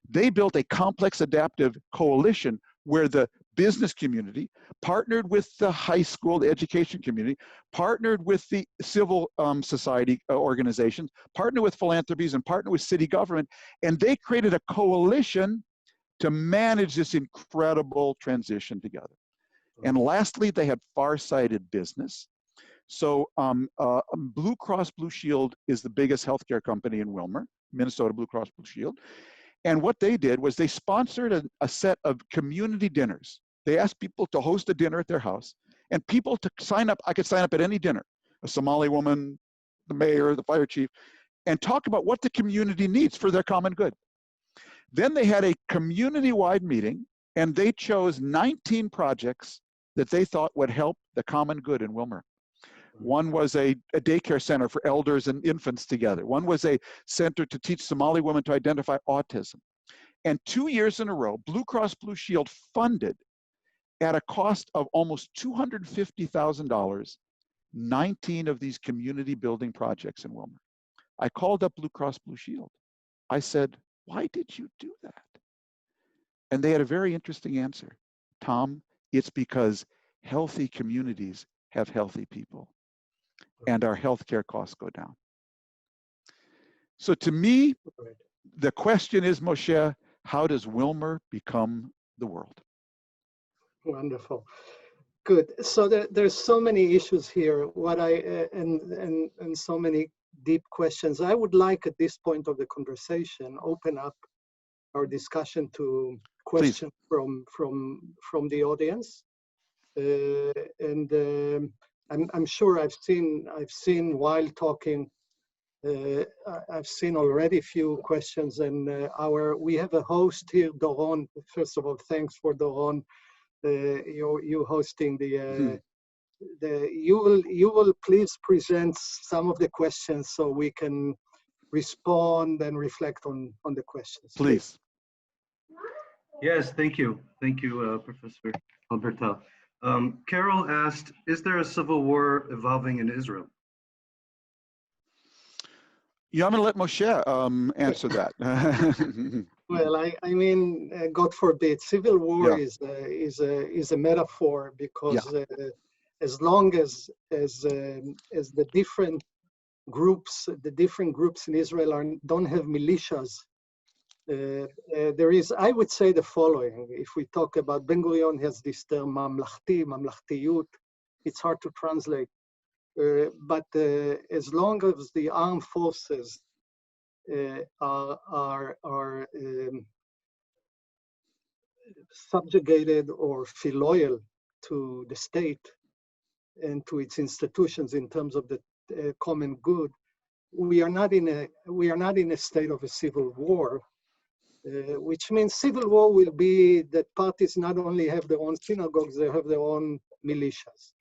They built a complex adaptive coalition where the business community partnered with the high school, the education community, partnered with the civil society organizations, partnered with philanthropies, and partnered with city government. And they created a coalition to manage this incredible transition together. And lastly, they had far-sighted business. So Blue Cross Blue Shield is the biggest healthcare company in Wilmer, Minnesota Blue Cross Blue Shield. And what they did was they sponsored a set of community dinners. They asked people to host a dinner at their house and people to sign up. I could sign up at any dinner, a Somali woman, the mayor, the fire chief, and talk about what the community needs for their common good. Then they had a community-wide meeting and they chose 19 projects that they thought would help the common good in Wilmer. One was a daycare center for elders and infants together. One was a center to teach Somali women to identify autism. And 2 years in a row, Blue Cross Blue Shield funded at a cost of almost $250,000, 19 of these community building projects in Wilmer. I called up Blue Cross Blue Shield. I said, why did you do that? And they had a very interesting answer. Tom, it's because healthy communities have healthy people and our healthcare costs go down. So to me, the question is, Moshe, how does Wilmer become the world? Wonderful. Good. So there's so many issues here. And so many deep questions. I would like at this point of the conversation open up our discussion to questions from the audience. I'm sure I've seen while talking. I've seen already a few questions, and we have a host here, Doron. First of all, thanks for Doron. You hosting you will please present some of the questions so we can respond and reflect on the questions. Please. Yes, thank you. Thank you, Professor Halbertal. Carol asked, is there a civil war evolving in Israel? Yeah, I'm going to let Moshe answer that. Well, I mean, God forbid, civil war Yeah. is a metaphor, because as long as the different groups in Israel don't have militias, there is, I would say, the following. If we talk about Ben Gurion, has this term mamlachti, mamlachtiyut. It's hard to translate, but as long as the armed forces are subjugated or feel loyal to the state and to its institutions in terms of the common good, we are not in a state of a civil war, which means civil war will be that parties not only have their own synagogues, they have their own militias.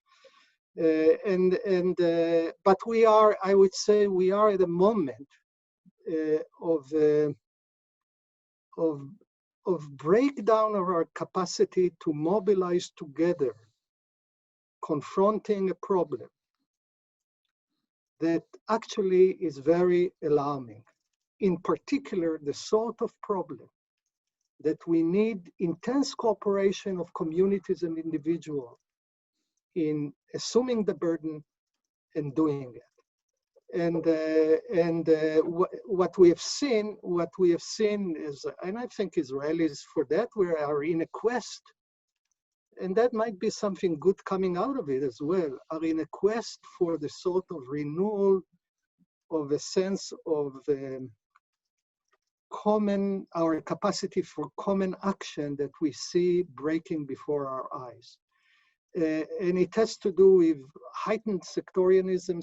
But we are, I would say, we are at a moment of breakdown of our capacity to mobilize together, confronting a problem that actually is very alarming. In particular, the sort of problem that we need intense cooperation of communities and individuals in assuming the burden and doing it. What we have seen is, and I think Israelis for that, we are in a quest, and that might be something good coming out of it as well, are in a quest for the sort of renewal of a sense of our capacity for common action that we see breaking before our eyes. And it has to do with heightened sectarianism,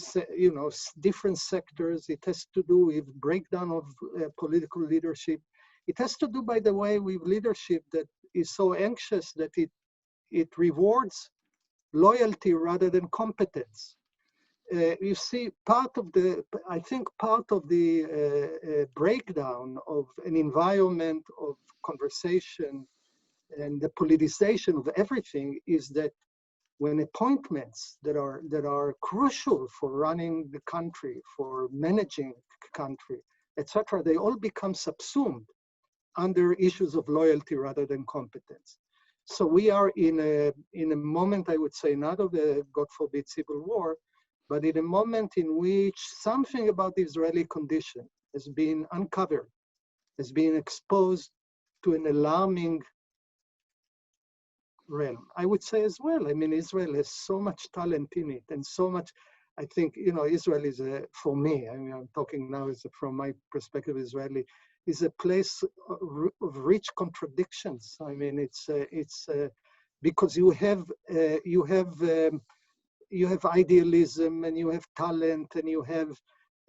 different sectors. It has to do with breakdown of political leadership. It has to do, by the way, with leadership that is so anxious that it rewards loyalty rather than competence. You see, I think part of the breakdown of an environment of conversation and the politicization of everything is that when appointments that are crucial for running the country, for managing the country, etc., they all become subsumed under issues of loyalty rather than competence. So we are in a moment, I would say, not of a, God forbid, civil war, but in a moment in which something about the Israeli condition has been uncovered, has been exposed to an alarming realm. I would say as well, I mean, Israel has so much talent in it, and so much, I think, Israel is, for me, I mean, I'm talking now from my perspective, Israeli, is a place of rich contradictions. I mean, it's because you have idealism, and you have talent, and you have,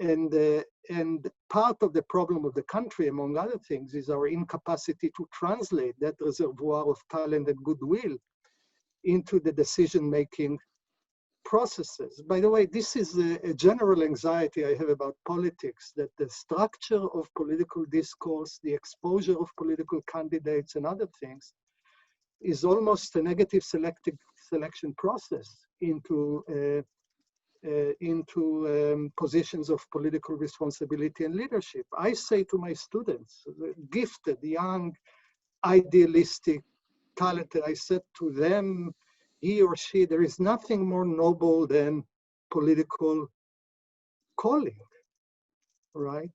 and part of the problem of the country, among other things, is our incapacity to translate that reservoir of talent and goodwill into the decision-making processes. By the way, this is a general anxiety I have about politics, that the structure of political discourse, the exposure of political candidates and other things is almost a negative selection process into positions of political responsibility and leadership. I say to my students, gifted, young, idealistic, talented, I said to them, he or she, there is nothing more noble than political calling, right?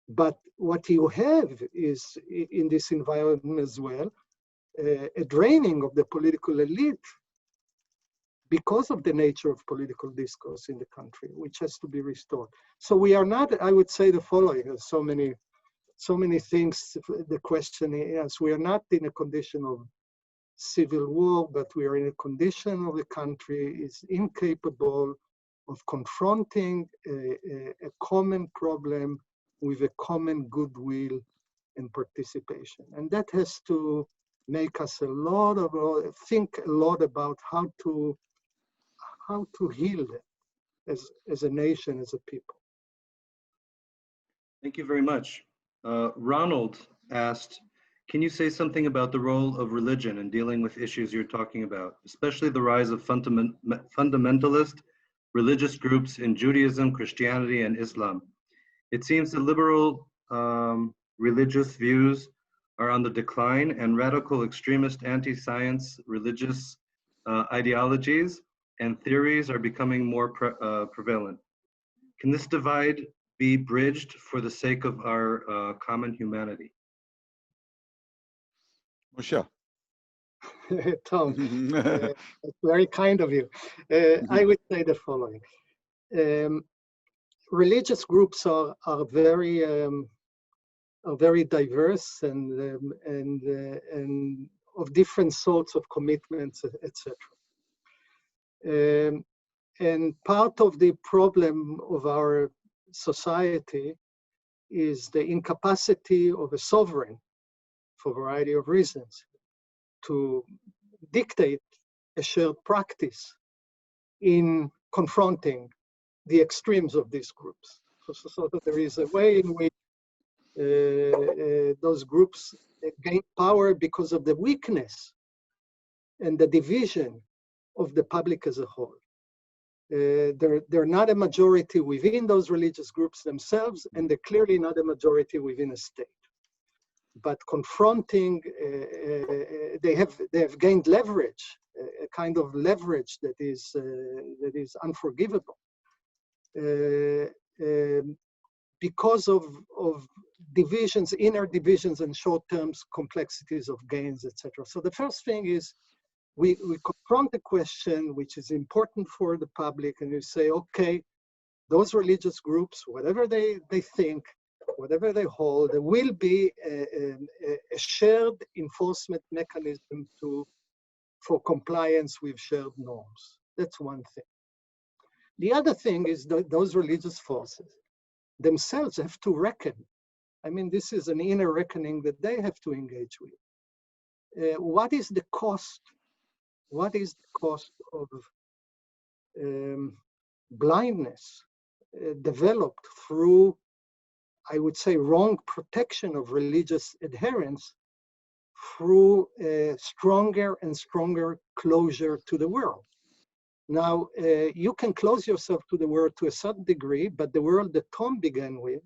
But what you have is, in this environment as well, a draining of the political elite because of the nature of political discourse in the country, which has to be restored. So we are not, I would say the following, there's so many things. The question is, we are not in a condition of civil war, but we are in a condition of the country is incapable of confronting a common problem with a common goodwill and participation. And that has to make us think a lot about how to heal that as a nation, as a people. Thank you very much. Ronald asked, can you say something about the role of religion in dealing with issues you're talking about, especially the rise of fundamentalist religious groups in Judaism, Christianity, and Islam? It seems that liberal religious views are on the decline, and radical extremist anti-science religious ideologies and theories are becoming more prevalent. Can this divide be bridged for the sake of our common humanity? Moshe. Tom, that's very kind of you. I would say the following. Religious groups are very diverse and of different sorts of commitments, etc. And part of the problem of our society is the incapacity of a sovereign, for a variety of reasons, to dictate a shared practice in confronting the extremes of these groups. So there is a way in which those groups gain power because of the weakness and the division of the public as a whole. They're not a majority within those religious groups themselves, and they're clearly not a majority within a state. But confronting, they have gained leverage, a kind of leverage that is unforgivable, because of divisions, inner divisions, and short-term complexities of gains, etc. So the first thing is we confront the question which is important for the public, and you say, okay, those religious groups, whatever they think, whatever they hold, there will be a shared enforcement mechanism for compliance with shared norms. That's one thing. The other thing is that those religious forces themselves have to reckon. I mean, this is an inner reckoning that they have to engage with. What is the cost? What is the cost of blindness developed through, I would say, wrong protection of religious adherence through stronger and stronger closure to the world? Now, you can close yourself to the world to a certain degree, but the world that Tom began with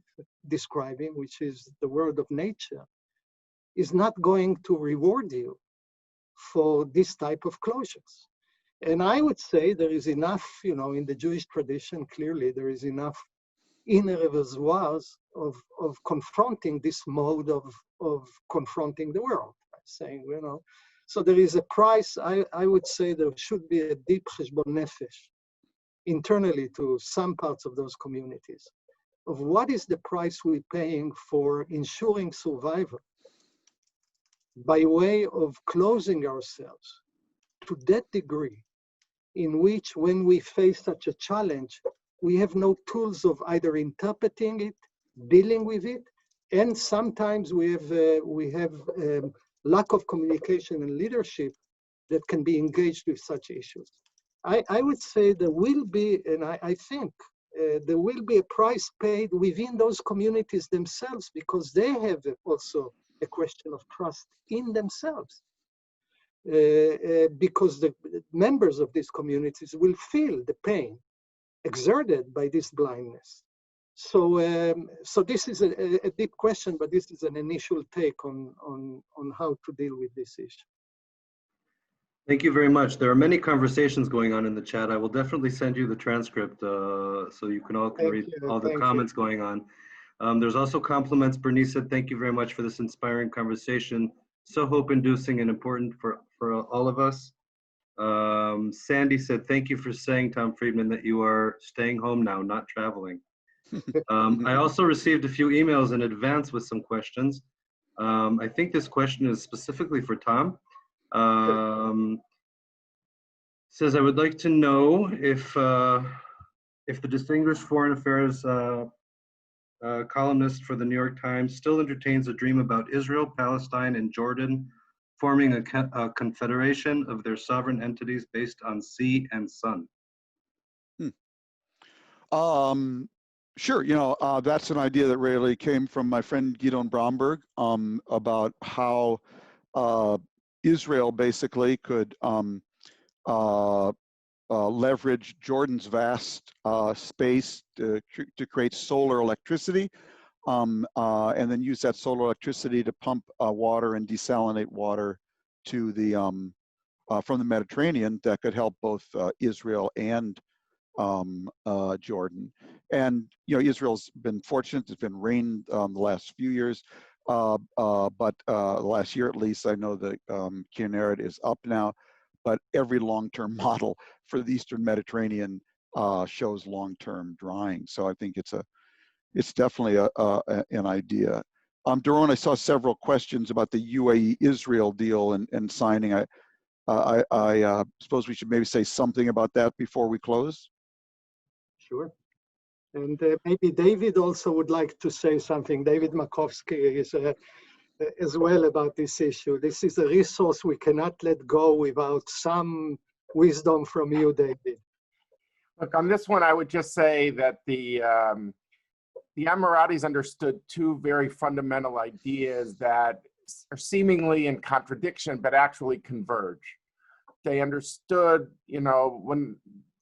describing, which is the world of nature, is not going to reward you for this type of closures. And I would say there is enough, in the Jewish tradition, clearly there is enough inner reservoirs of confronting this mode of confronting the world, saying, so there is a price. I would say there should be a deep cheshbon nefesh internally to some parts of those communities of what is the price we're paying for ensuring survival by way of closing ourselves to that degree in which when we face such a challenge, we have no tools of either interpreting it, dealing with it, and sometimes we have lack of communication and leadership that can be engaged with such issues. I would say there will be, and I think there will be a price paid within those communities themselves, because they have also a question of trust in themselves. Because the members of these communities will feel the pain exerted by this blindness. So this is a deep question, but this is an initial take on how to deal with this issue. Thank you very much. There are many conversations going on in the chat. I will definitely send you the transcript so you can all read all the comments going on. There's also compliments. Bernice said, thank you very much for this inspiring conversation. So hope-inducing and important for all of us. Sandy said, thank you for saying, Tom Friedman, that you are staying home now, not traveling. I also received a few emails in advance with some questions. I think this question is specifically for Tom. Says, I would like to know if the distinguished foreign affairs columnist for the New York Times still entertains a dream about Israel, Palestine, and Jordan forming a confederation of their sovereign entities based on sea and sun. Sure, that's an idea that really came from my friend Gideon Bromberg about how Israel basically could leverage Jordan's vast space to create solar electricity, and then use that solar electricity to pump water and desalinate water to the from the Mediterranean that could help both Israel and Jordan. And Israel's been fortunate; it's been rain the last few years, but last year at least, I know the Kinneret is up now. But every long-term model for the Eastern Mediterranean shows long-term drying. So I think it's definitely an idea. Doron, I saw several questions about the UAE-Israel deal and signing. I suppose we should maybe say something about that before we close. Sure. And maybe David also would like to say something. David Makovsky is as well about this issue. This is a resource we cannot let go without some wisdom from you, David. Look, on this one, I would just say that the Emiratis understood two very fundamental ideas that are seemingly in contradiction, but actually converge. They understood, when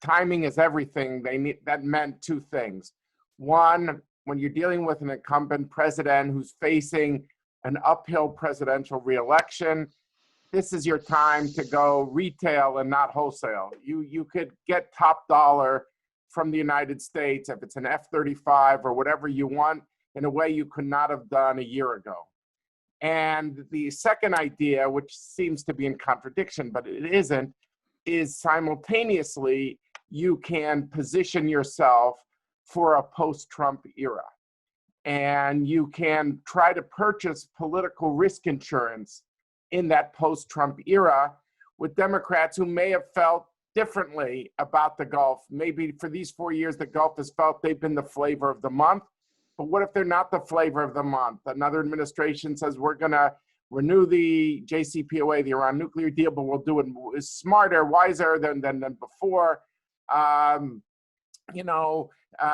timing is everything, that meant two things. One, when you're dealing with an incumbent president who's facing an uphill presidential reelection, this is your time to go retail and not wholesale. You could get top dollar from the United States if it's an F-35 or whatever you want in a way you could not have done a year ago. And the second idea, which seems to be in contradiction, but it isn't, is simultaneously you can position yourself for a post-Trump era. And you can try to purchase political risk insurance in that post-Trump era with Democrats who may have felt differently about the Gulf. Maybe for these 4 years, the Gulf has felt they've been the flavor of the month. But what if they're not the flavor of the month? Another administration says, we're going to renew the JCPOA, the Iran nuclear deal, but we'll do it smarter, wiser than before.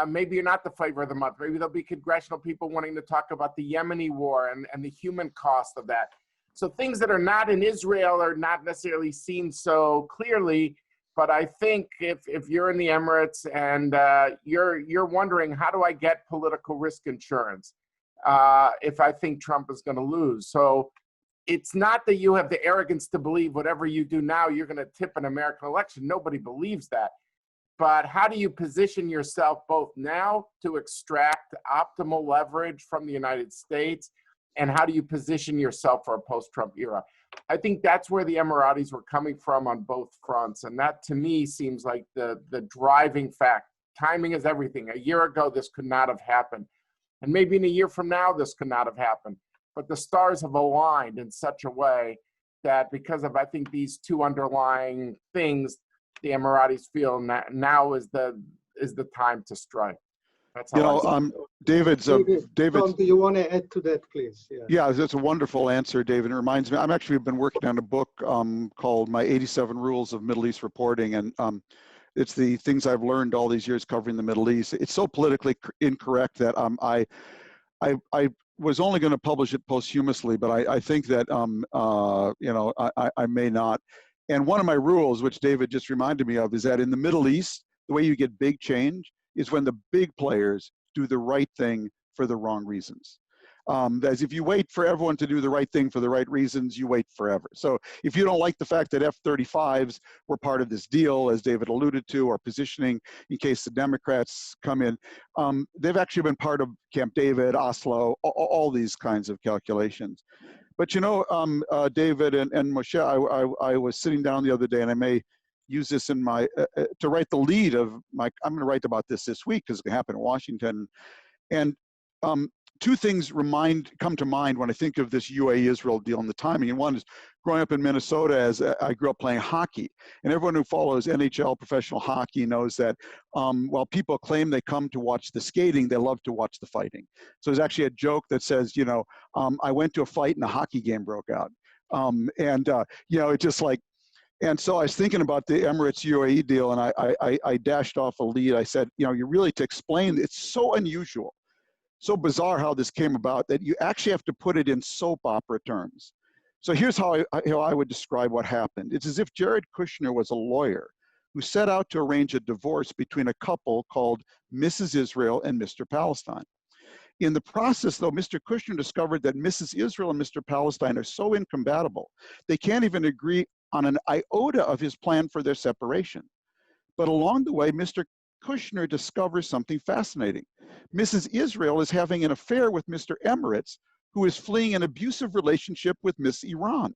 Maybe you're not the flavor of the month. Maybe there'll be congressional people wanting to talk about the Yemeni war and the human cost of that. So things that are not in Israel are not necessarily seen so clearly. But I think if you're in the Emirates and you're wondering, how do I get political risk insurance if I think Trump is going to lose? So it's not that you have the arrogance to believe whatever you do now, you're going to tip an American election. Nobody believes that. But how do you position yourself both now to extract optimal leverage from the United States, and how do you position yourself for a post-Trump era? I think that's where the Emiratis were coming from on both fronts. And that, to me, seems like the driving fact. Timing is everything. A year ago, this could not have happened. And maybe in a year from now, this could not have happened. But the stars have aligned in such a way that because of, I think, these two underlying things, the Emiratis feel now is the time to strike. That's how David, Tom, do you want to add to that, please? Yeah, that's a wonderful answer, David. It reminds me, I've actually been working on a book called My 87 Rules of Middle East Reporting, and it's the things I've learned all these years covering the Middle East. It's so politically incorrect that I was only going to publish it posthumously, but I think that I may not. And one of my rules, which David just reminded me of, is that in the Middle East, the way you get big change is when the big players do the right thing for the wrong reasons. As if you wait for everyone to do the right thing for the right reasons, you wait forever. So if you don't like the fact that F-35s were part of this deal, as David alluded to, or positioning in case the Democrats come in, they've actually been part of Camp David, Oslo, all these kinds of calculations. But David and Moshe, I was sitting down the other day, and I may use this in my, to write the lead of my, I'm going to write about this week because it happened in Washington. And two things come to mind when I think of this UAE-Israel deal and the timing. And one is growing up in Minnesota, as I grew up playing hockey. And everyone who follows NHL professional hockey knows that while people claim they come to watch the skating, they love to watch the fighting. So there's actually a joke that says, you know, I went to a fight and a hockey game broke out. You know, it just like, and so I was thinking about the Emirates UAE deal, and I dashed off a lead. I said, you know, you really, to explain, it's so unusual, so bizarre how this came about that you actually have to put it in soap opera terms. So here's how I would describe what happened. It's as if Jared Kushner was a lawyer who set out to arrange a divorce between a couple called Mrs. Israel and Mr. Palestine. In the process, though, Mr. Kushner discovered that Mrs. Israel and Mr. Palestine are so incompatible, they can't even agree on an iota of his plan for their separation. But along the way, Mr. Kushner discovers something fascinating. Mrs. Israel is having an affair with Mr. Emirates, who is fleeing an abusive relationship with Miss Iran.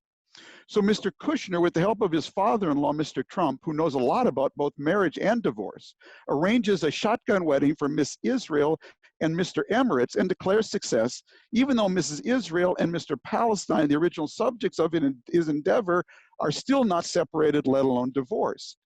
So Mr. Kushner, with the help of his father-in-law, Mr. Trump, who knows a lot about both marriage and divorce, arranges a shotgun wedding for Miss Israel and Mr. Emirates and declares success, even though Mrs. Israel and Mr. Palestine, the original subjects of his endeavor, are still not separated, let alone divorced.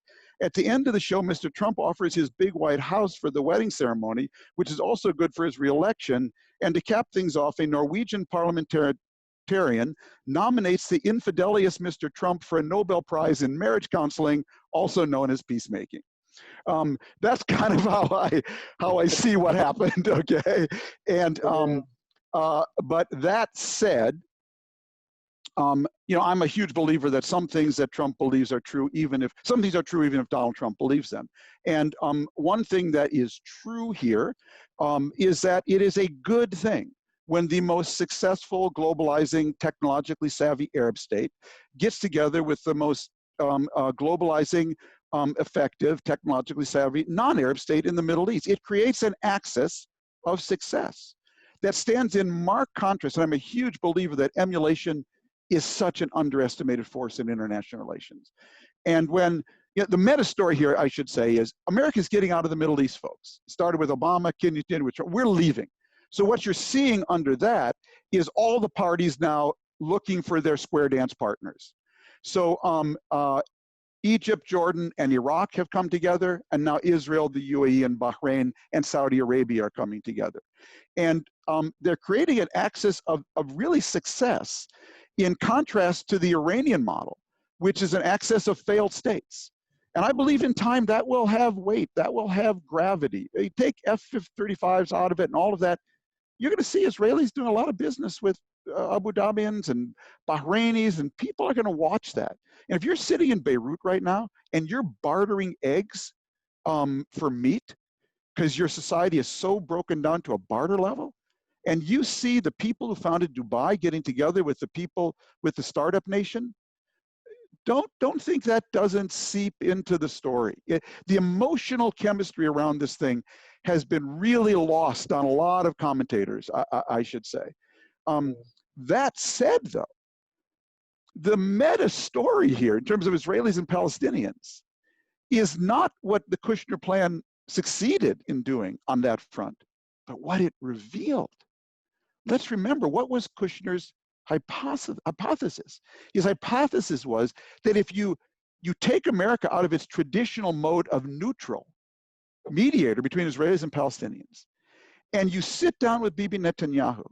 At the end of the show, Mr. Trump offers his big white house for the wedding ceremony, which is also good for his reelection. And to cap things off, a Norwegian parliamentarian nominates the infidelious Mr. Trump for a Nobel Prize in marriage counseling, also known as peacemaking. That's kind of how I see what happened, okay? And, but that said, you know, I'm a huge believer that some things that Trump believes are true, even if some things are true, even if Donald Trump believes them. And one thing that is true here is that it is a good thing when the most successful, globalizing, technologically savvy Arab state gets together with the most globalizing, effective, technologically savvy non-Arab state in the Middle East. It creates an axis of success that stands in marked contrast. And I'm a huge believer that emulation is such an underestimated force in international relations. And when, you know, the meta story here, I should say, is America's getting out of the Middle East, folks. Started with Obama, continued with Trump. We're leaving. So what you're seeing under that is all the parties now looking for their square dance partners. So Egypt, Jordan, and Iraq have come together, and now Israel, the UAE, and Bahrain, and Saudi Arabia are coming together. And they're creating an axis of really success, in contrast to the Iranian model, which is an axis of failed states. And I believe in time that will have weight, that will have gravity. You take F-35s out of it and all of that, you're going to see Israelis doing a lot of business with Abu Dhabians and Bahrainis, and people are going to watch that. And if you're sitting in Beirut right now and you're bartering eggs for meat because your society is so broken down to a barter level, and you see the people who founded Dubai getting together with the people with the startup nation, don't think that doesn't seep into the story. The emotional chemistry around this thing has been really lost on a lot of commentators, I should say. That said, though, the meta story here in terms of Israelis and Palestinians is not what the Kushner plan succeeded in doing on that front, but what it revealed. Let's remember, what was Kushner's hypothesis? His hypothesis was that if you take America out of its traditional mode of neutral mediator between Israelis and Palestinians, and you sit down with Bibi Netanyahu,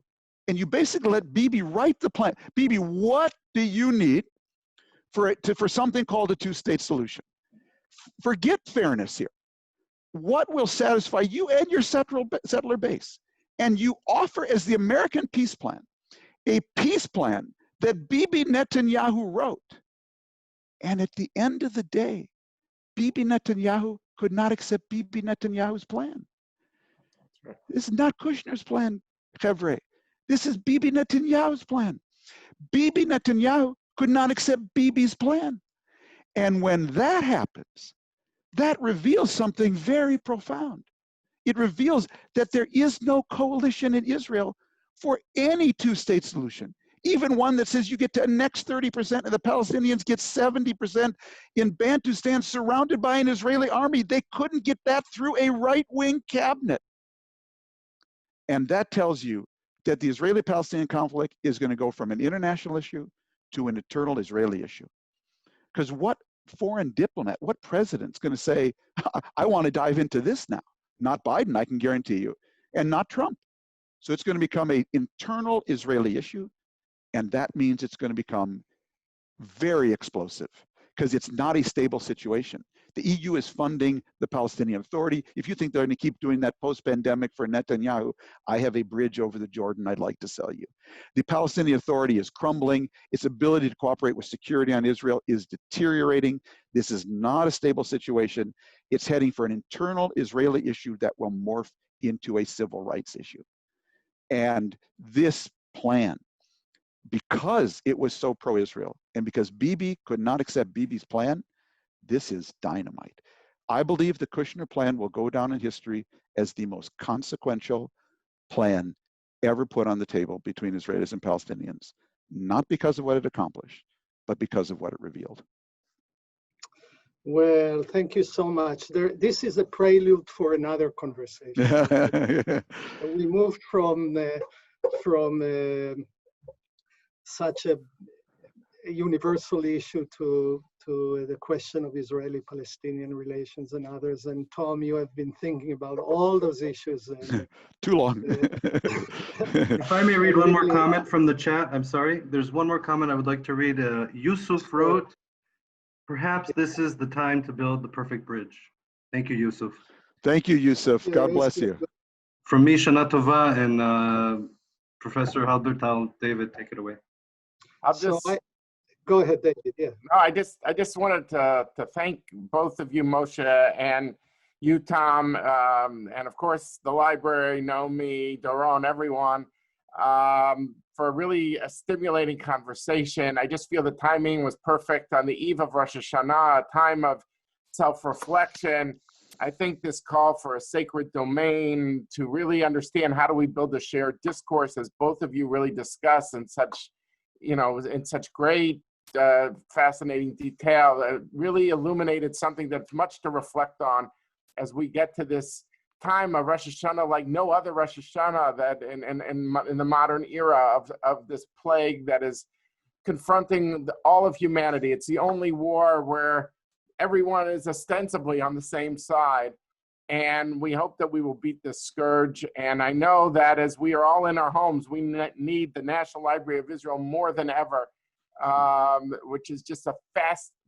and you basically let Bibi write the plan. Bibi, what do you need for something called a two-state solution? Forget fairness here. What will satisfy you and your settler base? And you offer as the American peace plan, a peace plan that Bibi Netanyahu wrote. And at the end of the day, Bibi Netanyahu could not accept Bibi Netanyahu's plan. Right. This is not Kushner's plan, Chevre. This is Bibi Netanyahu's plan. Bibi Netanyahu could not accept Bibi's plan. And when that happens, that reveals something very profound. It reveals that there is no coalition in Israel for any two-state solution. even one that says you get to annex 30% and the Palestinians get 70% in Bantustan surrounded by an Israeli army. They couldn't get that through a right-wing cabinet. And that tells you that the Israeli-Palestinian conflict is going to go from an international issue to an eternal Israeli issue. Because what foreign diplomat, what president's going to say, I want to dive into this now? Not Biden, I can guarantee you, and not Trump. So it's going to become an internal Israeli issue, and that means it's going to become very explosive because it's not a stable situation. The EU is funding the Palestinian Authority. If you think they're going to keep doing that post-pandemic for Netanyahu, I have a bridge over the Jordan I'd like to sell you. The Palestinian Authority is crumbling. Its ability to cooperate with security on Israel is deteriorating. This is not a stable situation. It's heading for an internal Israeli issue that will morph into a civil rights issue. And this plan, because it was so pro-Israel and because Bibi could not accept Bibi's plan, this is dynamite. I believe the Kushner plan will go down in history as the most consequential plan ever put on the table between Israelis and Palestinians, not because of what it accomplished, but because of what it revealed. Well, thank you so much. This is a prelude for another conversation. We moved from such a universal issue to the question of Israeli-Palestinian relations and others. And Tom, you have been thinking about all those issues. And, Too long. If I may read one more comment from the chat, I'm sorry. There's one more comment I would like to read. Yusuf wrote, perhaps this is the time to build the perfect bridge. Thank you, Yusuf. Thank you, Yusuf. God bless you. From me, Shana Tova, and Professor Halbertal, David, take it away. Go ahead, David. Yeah. No, I just wanted to thank both of you, Moshe, and you, Tom, and of course the library, Naomi, Doron, everyone, for really a stimulating conversation. I just feel the timing was perfect on the eve of Rosh Hashanah, a time of self-reflection. I think this call for a sacred domain to really understand how do we build a shared discourse, as both of you really discuss in such, in such great, fascinating detail, really illuminated something that's much to reflect on as we get to this time of Rosh Hashanah, like no other Rosh Hashanah that in the modern era of this plague that is confronting all of humanity. It's the only war where everyone is ostensibly on the same side. And we hope that we will beat this scourge. And I know that as we are all in our homes, we need the National Library of Israel more than ever, which is just a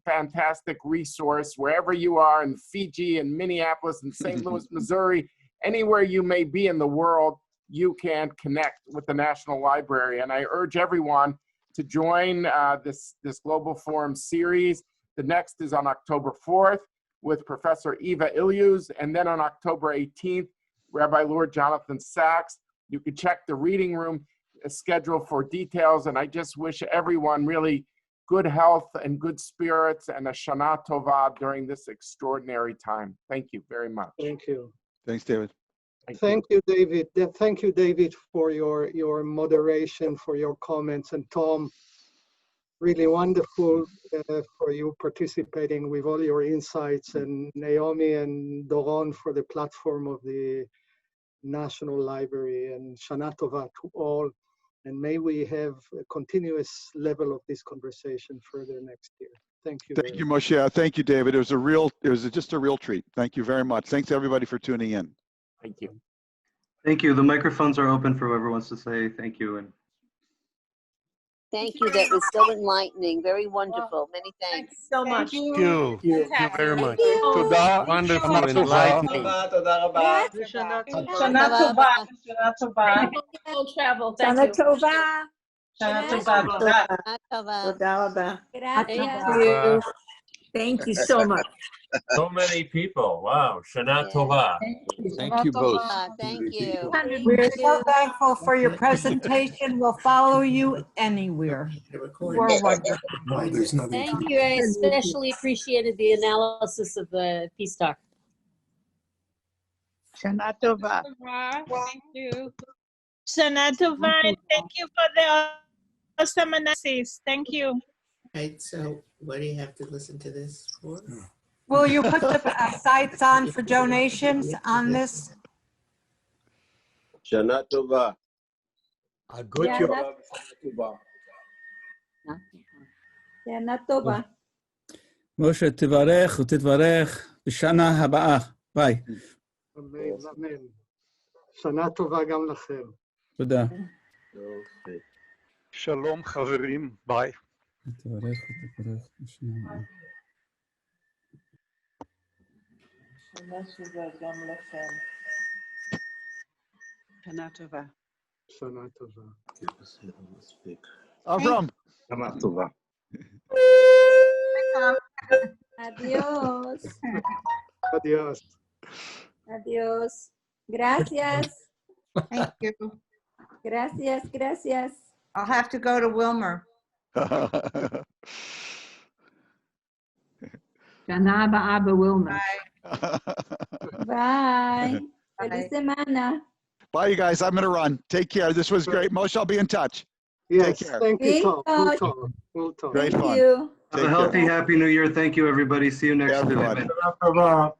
fantastic resource wherever you are in Fiji and Minneapolis and St. Louis, Missouri, anywhere you may be in the world, you can connect with the National Library. And I urge everyone to join this Global Forum series. The next is on October 4th with Professor Eva Ilyuz, and then on October 18th, Rabbi Lord Jonathan Sachs. You can check the reading room schedule for details, and I just wish everyone really good health and good spirits and a Shana Tova during this extraordinary time. Thank you very much. Thank you. Thanks, David. Thank you, David. Thank you, David, for your moderation, for your comments, and Tom, really wonderful for you participating with all your insights, and Naomi and Doron for the platform of the National Library, and Shana Tova to all. And may we have a continuous level of this conversation further next year. Thank you. Thank you, Moshe. Thank you, David. It was just a real treat. Thank you very much. Thanks everybody for tuning in. Thank you. Thank you. The microphones are open for whoever wants to say thank you. And thank you. That was so enlightening. Very wonderful. Many thanks. So much. Thank you. Thank you very much. Toda. Wonderful, enlightening. Shana Tova. Shana Tova. Travel. Thank you. Tova. Shana Tova. Tova. Thank you. Thank you so much. So many people. Wow. Shana Tova. Thank you both. Thank you. We're so thankful for your presentation. We'll follow you anywhere. You're wonderful. Thank you. I especially appreciated the analysis of the peace talk. Shana Tova. Thank you. Shana Tova. Thank you for the Awesome analysis. Thank you. Right, so what do you have to listen to this for? Will you put the sites on for donations on this? Shana Tova. Good job. שנה טובה. משה, תברך ותתברך בשנה הבאה. ביי. אמן, אמן. שנה טובה גם לכם. תודה. שלום חברים, ביי. תברך ותתברך בשנה הבאה. שנה טובה גם לכם. שנה טובה. שנה טובה. אברהם. שנה טובה. Adiós. Adiós. Adiós. Gracias. Thank you. Gracias, gracias. I'll have to go to Wilmer. שנה הבאה בווילמה. Bye. Feliz semana. Bye, you guys. I'm going to run. Take care. This was great. Moshe, I'll be in touch. Yes, Take care. thank you, Tom. We'll Thank talk. We'll talk. Great Thank fun. you. Have a healthy, happy new year. Thank you, everybody. See you next Everybody. time.